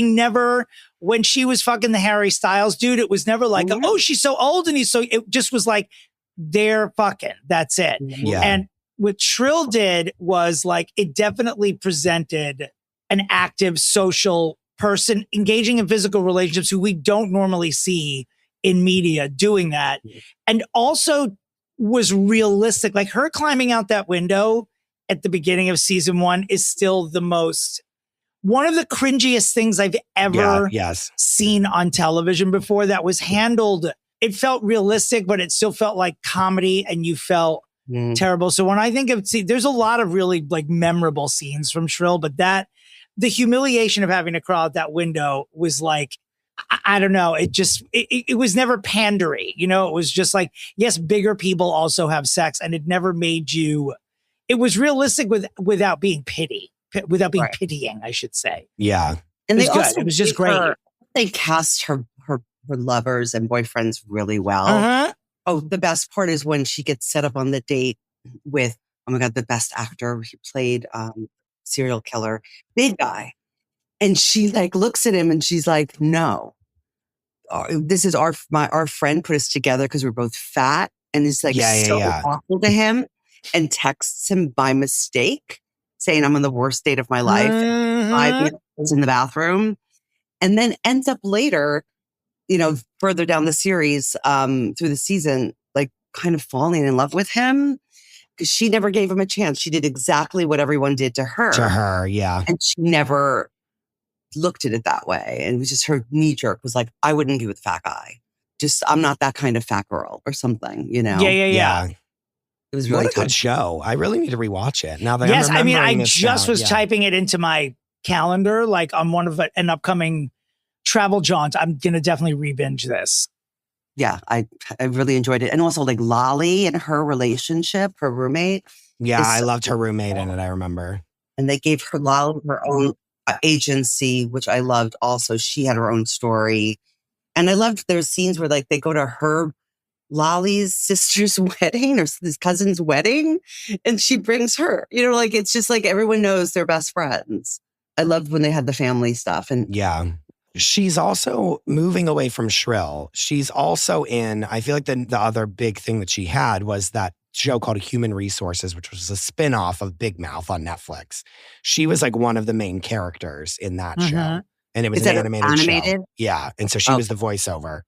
never, when she was fucking the Harry Styles dude, it was never like, oh, she's so old and it just was like, they're fucking, that's it. Yeah. And what Shrill did was like, it definitely presented an active social person engaging in physical relationships who we don't normally see in media doing that. And also was realistic. Like her climbing out that window at the beginning of season 1 is still one of the cringiest things I've ever seen on television before that was handled. It felt realistic, but it still felt like comedy and you felt terrible. So when I think of, there's a lot of really like memorable scenes from Shrill, but the humiliation of having to crawl out that window was like, I don't know. It was never pandery. You know, it was just like, yes, bigger people also have sex and it never made you, it was realistic without being pitying, I should say. Yeah. And it was good. It was just great. They cast her lovers and boyfriends really well. Oh, the best part is when she gets set up on the date with, oh my God, the best actor. He played serial killer, big guy. And she like looks at him and she's like, no, this is our friend put us together because we're both fat. And it's like awful to him and texts him by mistake saying I'm on the worst date of my life. 5 minutes in the bathroom. And then ends up later, further down the series, through the season, like kind of falling in love with him because she never gave him a chance. She did exactly what everyone did to her. Yeah. And she never looked at it that way. And it was just her knee jerk was like, I wouldn't be with a fat guy. Just, I'm not that kind of fat girl or something, Yeah. It was really what a good show. I really need to rewatch it now that yes, I'm I mean, I this just down. was typing it into my calendar, like on one of an upcoming travel jaunt. I'm going to definitely re-binge this. Yeah, I really enjoyed it. And also like Lolly and her relationship, her roommate. Yeah, I loved her roommate in it, I remember. And they gave her Lolly her own agency, which I loved also. She had her own story. And I loved their scenes where like they go to her Lolly's sister's wedding or his cousin's wedding and she brings her, like it's just like everyone knows they're best friends. I loved when they had the family stuff. And yeah, she's also moving away from Shrill. She's also I feel like the other big thing that she had was that show called Human Resources, which was a spinoff of Big Mouth on Netflix. She was like one of the main characters in that show. And it was an animated show. Yeah. And so she was the voiceover.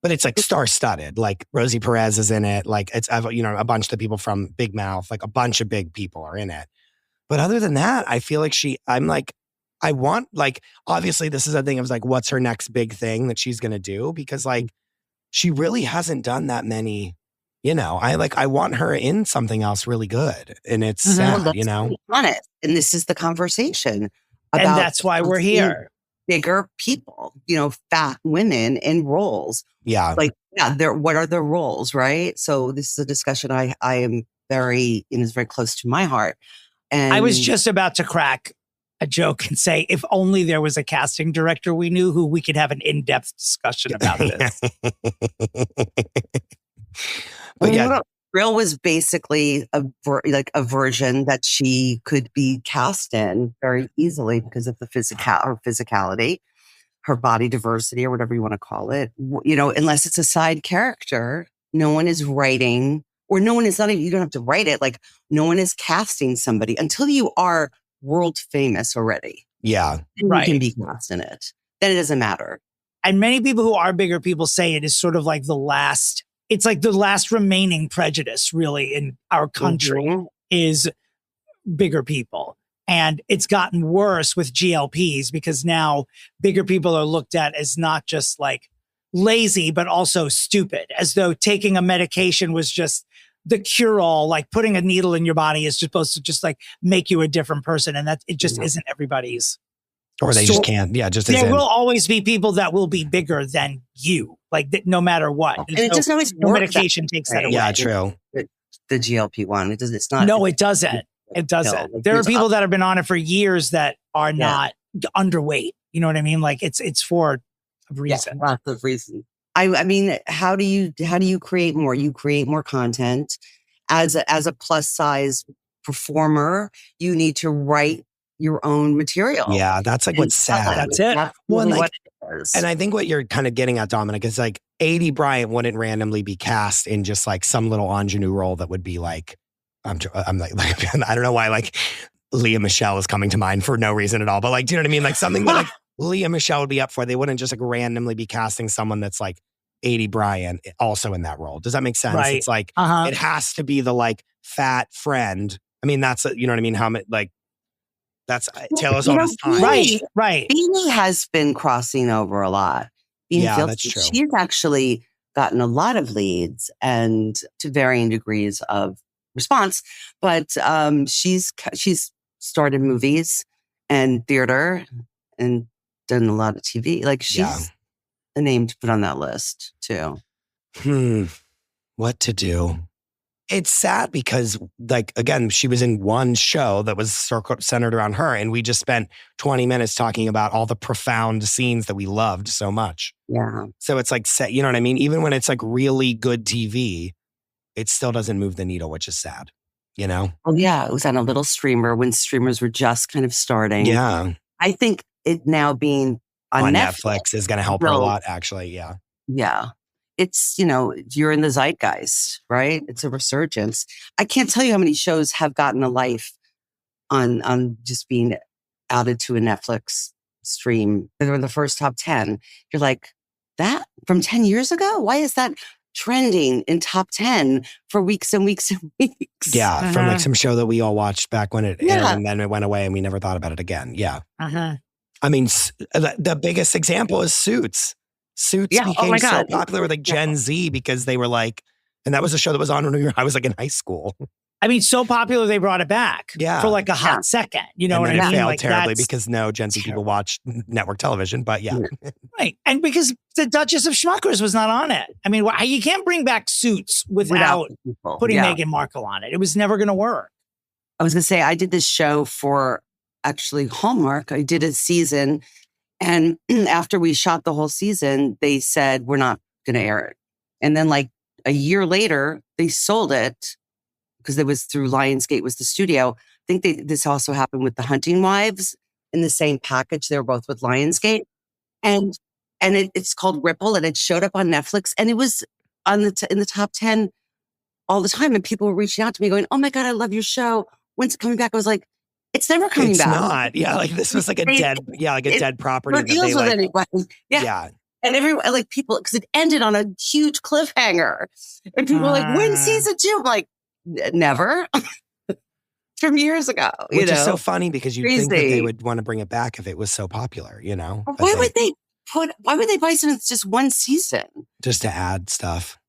But it's like star-studded. Like Rosie Perez is in it. Like it's, you know, a bunch of the people from Big Mouth, like a bunch of big people are in it. But other than that, I feel like I'm like, I want, like, obviously this is a thing of like, what's her next big thing that she's going to do? Because like, she really hasn't done that many, you know, I want her in something else really good. And it's sad, Well, you know? let's be honest. And this is the conversation about. And that's why we're here. Bigger people, you know, fat women in roles. Yeah. Like, yeah, what are the roles, right? So this is a discussion I am is very close to my heart. And I was just about to crack a joke and say, if only there was a casting director we knew who we could have an in-depth discussion about this. But yeah, Shrill was basically a version that she could be cast in very easily because of the physicality, her body diversity, or whatever you want to call it. You know, unless it's a side character, no one is writing, or no one is not even, you don't have to write it. Like, no one is casting somebody until you are world famous already. yeah. Right. You can be cast in it. Then it doesn't matter. And many people who are bigger people say it is sort of like it's like the last remaining prejudice really in our country is bigger people. And it's gotten worse with GLPs because now bigger people are looked at as not just like lazy, but also stupid, as though taking a medication was just the cure-all. Like putting a needle in your body is supposed to just like make you a different person. And that it just isn't everybody's. Or they just can't. Yeah, just there isn't. will always be people that will be bigger than you, like no matter what. And it doesn't always no work. medication takes that away. Yeah, true. The GLP-1, it's not. No, it doesn't. It doesn't. No, There are people that have been on it for years that are not underweight. You know what I mean? Like it's for a reason. Lots of reasons. I mean, how do you create more? You create more content. As a plus size performer, you need to write your own material. Yeah, that's like what's sad. That's it. Well, Really like, what it is. and I think what you're kind of getting at, Dominic, is like Aidy Bryant wouldn't randomly be cast in just like some little ingenue role that would be like, I'm like I don't know why like Leah Michelle is coming to mind for no reason at all, but like, do you know what I mean? Like something that like Leah Michelle would be up for. They wouldn't just like randomly be casting someone that's like Aidy Bryant also in that role. Does that make sense? Right. It's like Uh-huh. it has to be the like fat friend. I mean, that's you know what I mean? How like that's Taylor's all this time. Right. Beanie has been crossing over a lot. Beanie Yeah, Fields, that's true. She's actually gotten a lot of leads and to varying degrees of response, but she's started movies and theater and done a lot of TV. Like she's a name to put on that list too. What to do? It's sad because, like, again, she was in one show that was centered around her, and we just spent 20 minutes talking about all the profound scenes that we loved so much. Yeah. So it's like, you know what I mean? Even when it's like really good TV, it still doesn't move the needle, which is sad, you know? Well, yeah, it was on a little streamer when streamers were just kind of starting. Yeah. I think it now being on Netflix is going to help her a lot, actually. Yeah. Yeah. It's, you're in the zeitgeist, right? It's a resurgence. I can't tell you how many shows have gotten a life on just being outed to a Netflix stream. They're in the first top 10. You're like, that from 10 years ago? Why is that trending in top 10 for weeks and weeks and weeks? Yeah, from like some show that we all watched back when it aired and then it went away and we never thought about it again. Yeah. I mean, the biggest example is Suits. Suits became so popular with like Gen Z because they were like, and that was a show that was on when I was like in high school. I mean, so popular they brought it back for like a hot second. You know what I mean? It failed like terribly because no Gen Z people watch network television, but yeah. Right. And because the Duchess of Schmuckers was not on it. I mean, you can't bring back Suits without putting Meghan Markle on it. It was never going to work. I was going to say, I did this show for actually Hallmark. I did a season. And after we shot the whole season, they said, we're not going to air it. And then like a year later, they sold it because it was through Lionsgate was the studio. I think this also happened with The Hunting Wives in the same package. They were both with Lionsgate. And it's called Ripple and it showed up on Netflix and it was on in the top 10 all the time. And people were reaching out to me going, oh my God, I love your show. When's it coming back? I was like, it's never coming back. It's not. Yeah, like this was like a dead property. It deals with anybody. Yeah. And everyone, like people, because it ended on a huge cliffhanger. And people were like, when's season 2? I'm like, Never. From years ago. Which you is know? so funny because you'd think that they would want to bring it back if it was so popular, you know? Why would they buy something that's just one season? Just to add stuff.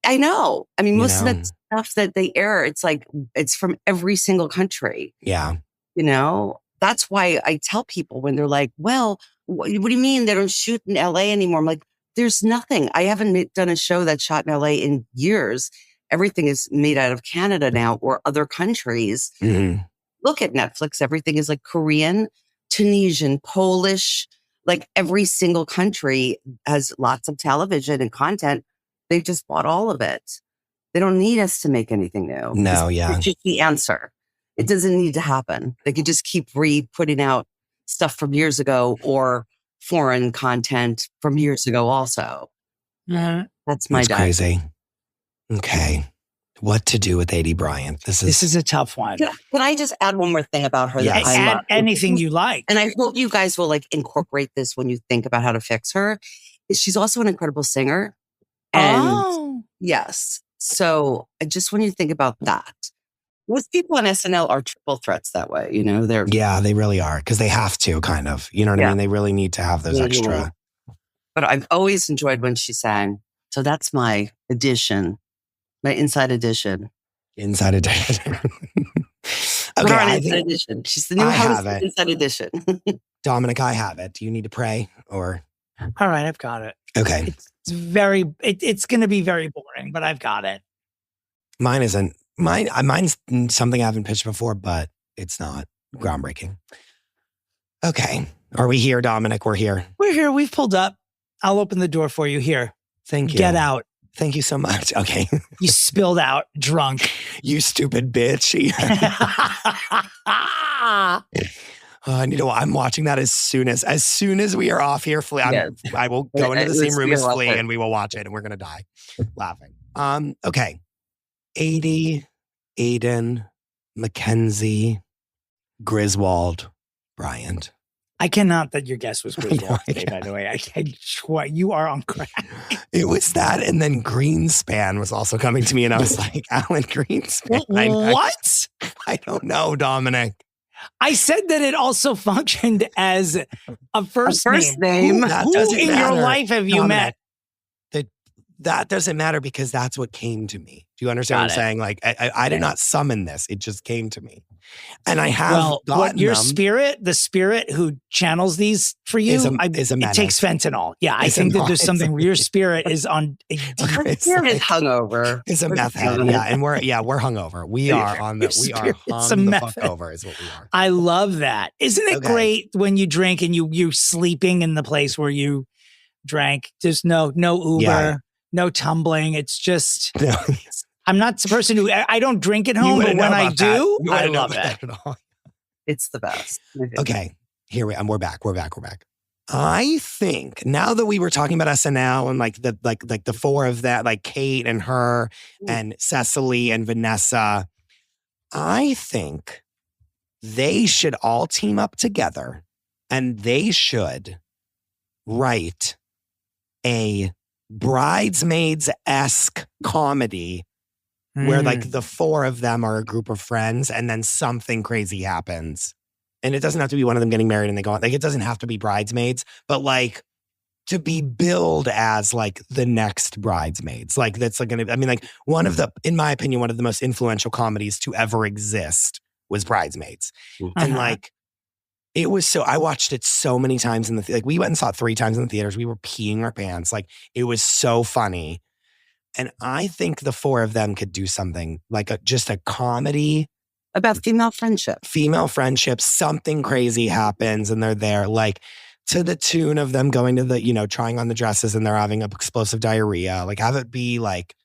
I know. I mean, most of that stuff that they air, it's like, it's from every single country. Yeah. You know? That's why I tell people when they're like, well, what do you mean they don't shoot in LA anymore? I'm like, there's nothing. I haven't done a show that's shot in LA in years. Everything is made out of Canada now or other countries. Mm-hmm. Look at Netflix. Everything is like Korean, Tunisian, Polish, like every single country has lots of television and content. They've just bought all of it. They don't need us to make anything new. No, It's just the answer. It doesn't need to happen. They could just keep putting out stuff from years ago or foreign content from years ago also. That's my crazy. Okay. What to do with Aidy Bryant? This is a tough one. Can I just add one more thing about her? Yes. That I love? Anything you like. And I hope you guys will like incorporate this when you think about how to fix her. She's also an incredible singer. And yes. So just when you think about that, most people on SNL are triple threats that way. You know, they really are because they have to kind of, you know what I mean? They really need to have those extra. But I've always enjoyed when she sang. So that's my addition. My inside edition. Inside edition. Okay. Inside edition. She's the new host of Inside Edition. Dominic, I have it. Do you need to pray or? All right, I've got it. Okay. It's going to be very boring, but I've got it. Mine isn't. Mine's something I haven't pitched before, but it's not groundbreaking. Okay. Are we here, Dominic? We're here. We're here. We've pulled up. I'll open the door for you. Here. Thank you. Get out. Thank you so much. Okay. You spilled out drunk. You stupid bitch. I'm watching that as soon as we are off here. Flea, I will go into the same room as Flea and we will watch it and we're going to die laughing. Okay. Aidy, Aiden, Mackenzie, Griswold, Bryant. I cannot that your guess was Griswold today, by the way. I swear you are on crack. It was that, and then Greenspan was also coming to me, and I was like, Alan Greenspan. What? I don't know, Dominic. I said that it also functioned as a first name. Who in your life have you met? That doesn't matter because that's what came to me. Do you understand what I'm saying? Like, I did not summon this. It just came to me. And I have the spirit who channels these for you, is a it takes fentanyl. Yeah, I think that there's something, your spirit is on. Spirit is hungover. It's a meth head. Yeah, and we're hungover. We are on the, we are hung the fuck over is what we are. I love that. Isn't it great when you drink and you're sleeping in the place where you drank? There's no Uber. No tumbling. It's just, I'm not the person who, I don't drink at home, but when I do, I love it. It's the best. Okay. We're back. I think now that we were talking about SNL and like the four of that, like Kate and her and Cecily and Vanessa, I think they should all team up together and they should write a Bridesmaids-esque comedy where like the four of them are a group of friends and then something crazy happens. And it doesn't have to be one of them getting married and they go on. Like, it doesn't have to be Bridesmaids, but like to be billed as like the next Bridesmaids. Like that's like, one of the, in my opinion, one of the most influential comedies to ever exist was Bridesmaids. And like, it was I watched it so many times we went and saw it 3 times in the theaters. We were peeing our pants. Like, it was so funny. And I think the four of them could do something like just a comedy about female friendship. Something crazy happens and they're there like to the tune of them going to the, trying on the dresses and they're having explosive diarrhea. Like, have it be like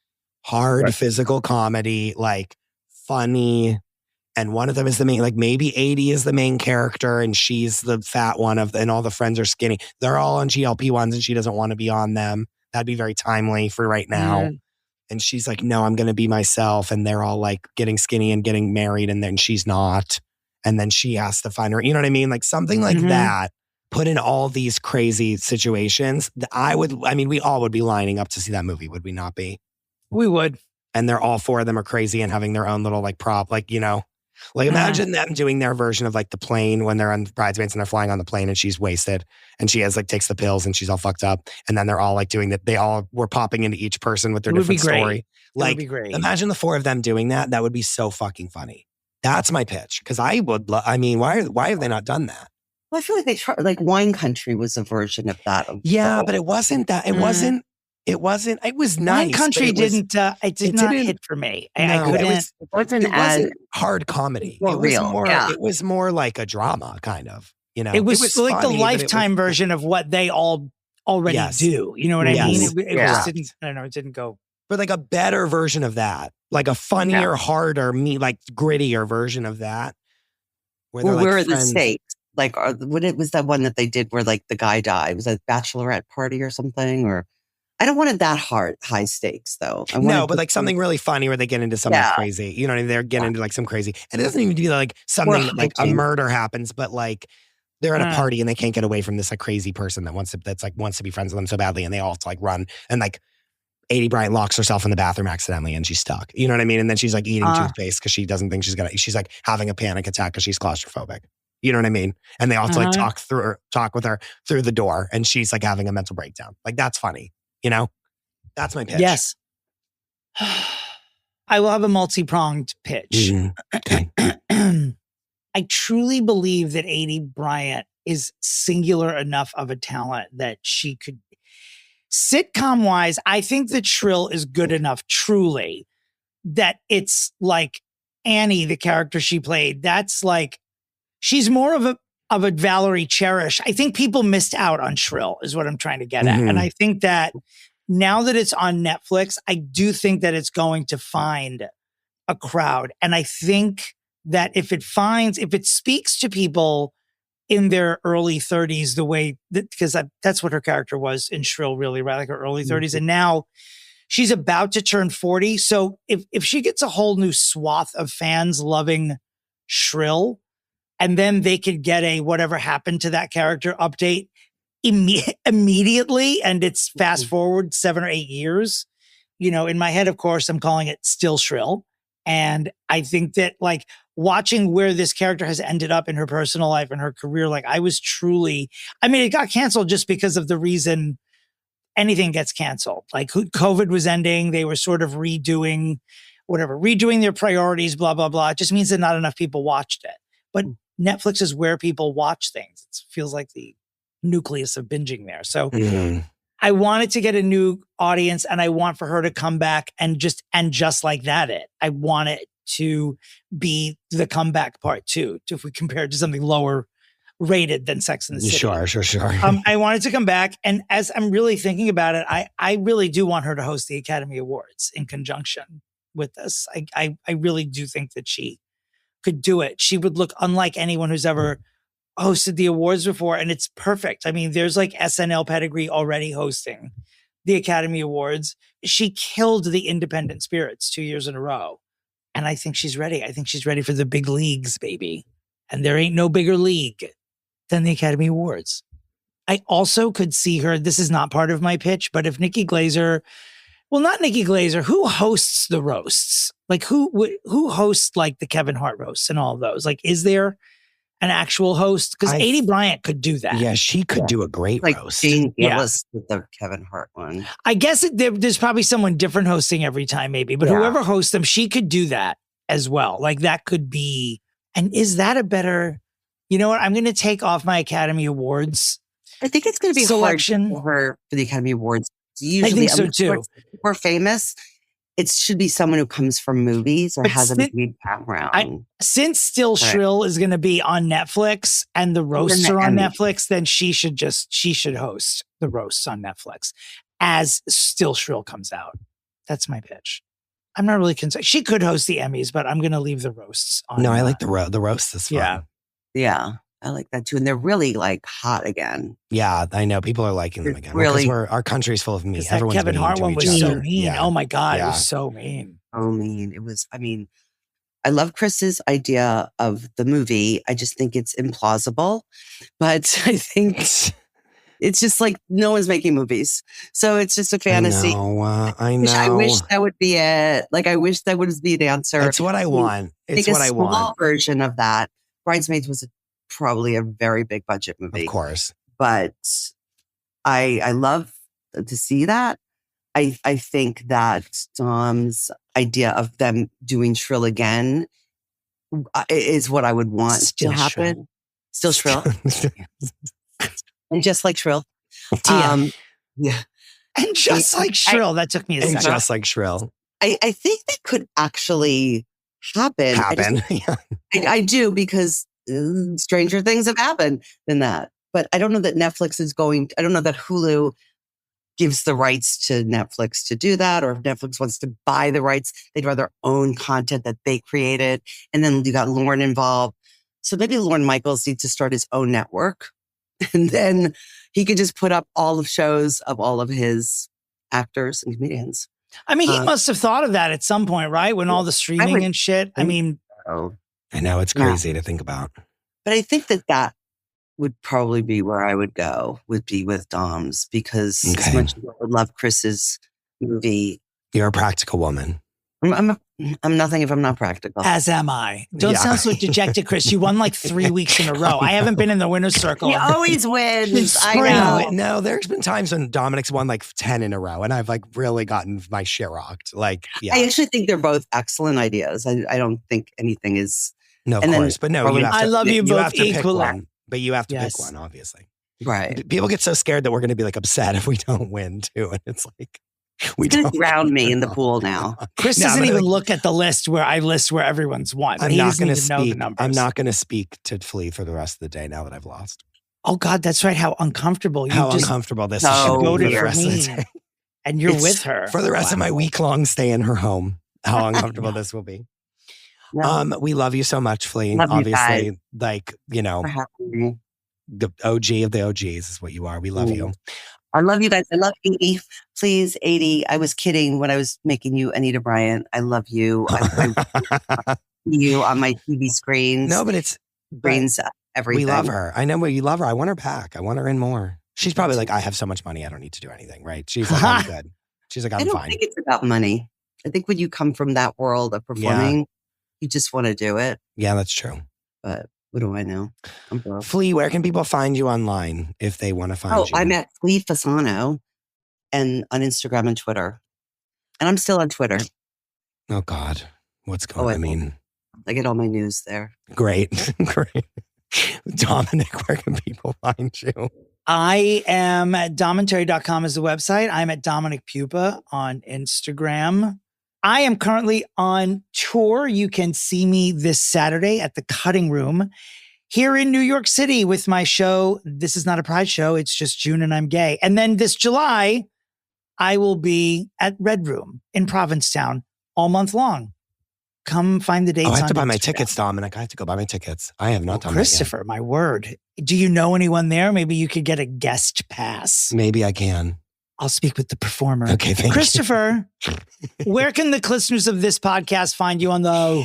hard physical comedy, like funny. And one of them is the main, like maybe Aidy is the main character and she's the fat one and all the friends are skinny. They're all on GLP-1s and she doesn't want to be on them. That'd be very timely for right now. And she's like, no, I'm going to be myself. And they're all like getting skinny and getting married and then she's not. And then she has to find her, you know what I mean? Like something like that. put in all these crazy situations, we all would be lining up to see that movie, would we not be? We would. And they're all four of them are crazy and having their own little like prop, like, you know, like imagine them doing their version of like the plane when they're on Bridesmaids and they're flying on the plane and she's wasted and she has like takes the pills and she's all fucked up. And then they're all like doing that. They all were popping into each person with their different story. Like, would be great. Imagine the four of them doing that. That would be so fucking funny. That's my pitch. Cause I would, why have they not done that? Well, I feel like they tried, like Wine Country was a version of that. Yeah, but it wasn't that. It wasn't. It was nice. Wine Country did not hit for me. I couldn't. It wasn't hard comedy. It was more like a drama, kind of. You know, it was like funny, the Lifetime version of what they all already do. You know what I mean? It just didn't. I don't know. It didn't go. But like a better version of that, like a funnier, harder, like grittier version of that. Where are the stakes? Like, what it was that one that they did where like the guy died? Was that a bachelorette party or something? Or I don't want it that high stakes though. No, but like something really funny where they get into something crazy. You know what I mean? They're getting into like some crazy, and it doesn't even be like something like a murder happens, but like they're at a party and they can't get away from this like crazy person that wants to be friends with them so badly, and they all have to like run and like. Aidy Bryant locks herself in the bathroom accidentally and she's stuck. You know what I mean? And then she's like eating toothpaste because she doesn't think she's like having a panic attack because she's claustrophobic. You know what I mean? And they all have to like talk with her through the door and she's like having a mental breakdown. Like that's funny. You know? That's my pitch. Yes. I will have a multi-pronged pitch. Mm-hmm. Okay. I truly believe that Aidy Bryant is singular enough of a talent that she could. Sitcom wise, I think that Shrill is good enough, truly, that it's like Annie, the character she played. That's like, she's more of a Valerie Cherish. I think people missed out on Shrill, is what I'm trying to get at. And I think that now that it's on Netflix, I do think that it's going to find a crowd. And I think that if it speaks to people in their early 30s, the way that, because that's what her character was in Shrill, really, right? Like her early 30s. And now she's about to turn 40. So if she gets a whole new swath of fans loving Shrill, and then they could get a whatever happened to that character update immediately, and it's fast forward 7 or 8 years, you know, in my head, of course, I'm calling it still Shrill. And I think that like watching where this character has ended up in her personal life and her career, like it got canceled just because of the reason anything gets canceled. Like COVID was ending. They were sort of redoing their priorities, blah, blah, blah. It just means that not enough people watched it. But Netflix is where people watch things. It feels like the nucleus of binging there. So I wanted to get a new audience, and I want for her to come back and just like that. I want it to be the comeback part too. If we compare it to something lower rated than Sex and the City. Sure. I wanted to come back, and as I'm really thinking about it, I really do want her to host the Academy Awards in conjunction with this. I really do think that she could do it. She would look unlike anyone who's ever hosted the awards before, and it's perfect. I mean, there's like SNL pedigree already hosting the Academy Awards. She killed the Independent Spirits 2 years in a row, and I think she's ready. I think she's ready for the big leagues, baby. And there ain't no bigger league than the Academy Awards. I also could see her, this is not part of my pitch, but if Nikki Glaser, not Nikki Glaser, who hosts the roasts? Like who hosts like the Kevin Hart roasts and all of those? Like, is there an actual host? Because Aidy Bryant could do that. Yeah, she could do a great roast. Jane Gillis with the Kevin Hart one. I guess there's probably someone different hosting every time, maybe. But whoever hosts them, she could do that as well. Like that could be. And is that a better? You know what? I'm going to take off my Academy Awards. I think it's going to be selection hard for her for the Academy Awards. Usually, I think so too. We're famous. It should be someone who comes from movies or has a movie background. Since Still Shrill is going to be on Netflix and the roasts are on Netflix, then she should host the roasts on Netflix as Still Shrill comes out. That's my pitch. I'm not really concerned. She could host the Emmys, but I'm going to leave the roasts on. No, I like the roast is fun. Yeah. I like that too. And they're really like hot again. Yeah, I know. People are liking them again. Really? Because our country's full of mean. Everyone's Kevin Hart one was so mean. Yeah. Oh my God, it was so mean. So mean. It was, I love Chris's idea of the movie. I just think it's implausible. But I think it's just like no one's making movies. So it's just a fantasy. I know. I wish that would be it. Like, I wish that would be the answer. It's what I want. It's what I want. A small version of that. Bridesmaids was probably a very big budget movie. Of course. But I love to see that. I think that Dom's idea of them doing Shrill again is what I would want Still to happen. Still Shrill. And just like Shrill. Yeah. Yeah. And just like Shrill, that took me a And second. just like Shrill. I think that could actually happen. I do, because stranger things have happened than that. But I don't know that Netflix is I don't know that Hulu gives the rights to Netflix to do that, or if Netflix wants to buy the rights, they'd rather own content that they created. And then you got Lorne involved. So maybe Lorne Michaels needs to start his own network. And then he could just put up all of shows of all of his actors and comedians. I mean, he must have thought of that at some point, right? When all the streaming and shit. I mean, I know, it's crazy to think about. But I think that would probably be where I would go, would be with Dom's, because as much as I would love Chris's movie. You're a practical woman. I'm nothing if I'm not practical. As am I. Don't sound so dejected, Chris. You won like 3 weeks in a row. I haven't been in the winner's circle. He always wins. I know. No, there's been times when Dominick's won like 10 in a row, and I've like really gotten my shit rocked. Like, yeah. I actually think they're both excellent ideas. I don't think anything is. No, of course. But no, you have to, I love you both equally. Pick one, but you have to pick one, obviously. Right. People get so scared that we're going to be like upset if we don't win too. And it's like, He's going to drown me in the pool now. Chris doesn't even look at the list where I list where everyone's won. I'm not going to speak. I'm not going to speak to Flea for the rest of the day now that I've lost. Oh God, that's right. How uncomfortable. How uncomfortable this is. Voted for me. And you're with her. For the rest of my week-long stay in her home. How uncomfortable this will be. No. We love you so much, Flea. Obviously, like, you know, the OG of the OGs is what you are. We love you. I love you guys. I love Aidy. Please, Aidy. I was kidding when I was making you Aidy Bryant. I love you. I you on my TV screens. No, but it's screens. Everything. We love her. I know you love her. I want her back. I want her in more. She's probably like, I have so much money, I don't need to do anything, right? She's like, I'm good. She's like, I'm fine. I don't think it's about money. I think when you come from that world of performing, you just want to do it. Yeah, that's true. But what do I know? I'm broke. Flea, where can people find you online if they want to find you? I'm at Flea Fasano and on Instagram and Twitter. And I'm still on Twitter. Oh God. What's going on? I get all my news there. Great. Great. Dominick, where can people find you? I am at domentary.com is the website. I'm at Dominick Pupa on Instagram. I am currently on tour. You can see me this Saturday at the Cutting Room here in New York City with my show. This is not a pride show. It's just June and I'm gay. And then this July, I will be at Red Room in Provincetown all month long. Come find the dates. I have to buy my tickets, Dominick. I have to go buy my tickets. I have not done that yet. Christopher, my word. Do you know anyone there? Maybe you could get a guest pass. Maybe I can. I'll speak with the performer. Okay, thank Christopher, where can the listeners of this podcast find you on the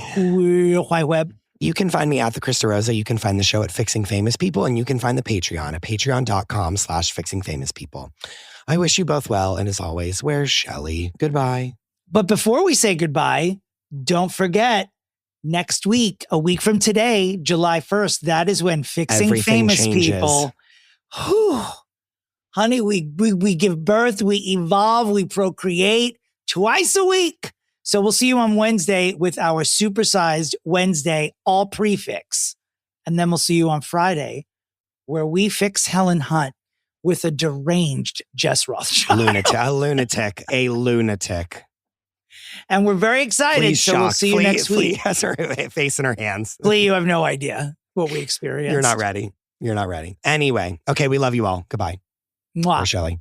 web? You can find me at the Chris DeRosa. You can find the show at Fixing Famous People, and you can find the Patreon at patreon.com/fixingfamouspeople. I wish you both well, and as always, where's Shelly? Goodbye. But before we say goodbye, don't forget, next week, a week from today, July 1st, that is when Fixing Everything Famous changes. People, honey, we give birth, we evolve, we procreate twice a week. So we'll see you on Wednesday with our supersized Wednesday all Pre-Fixe. And then we'll see you on Friday where we fix Helen Hunt with a deranged Jess Rothschild. A lunatic. And we're very excited. Flea's so we'll see you next week. Flea has her face in her hands. Flea, you have no idea what we experienced. You're not ready. Anyway. Okay, we love you all. Goodbye. Mwah. Or Shelly.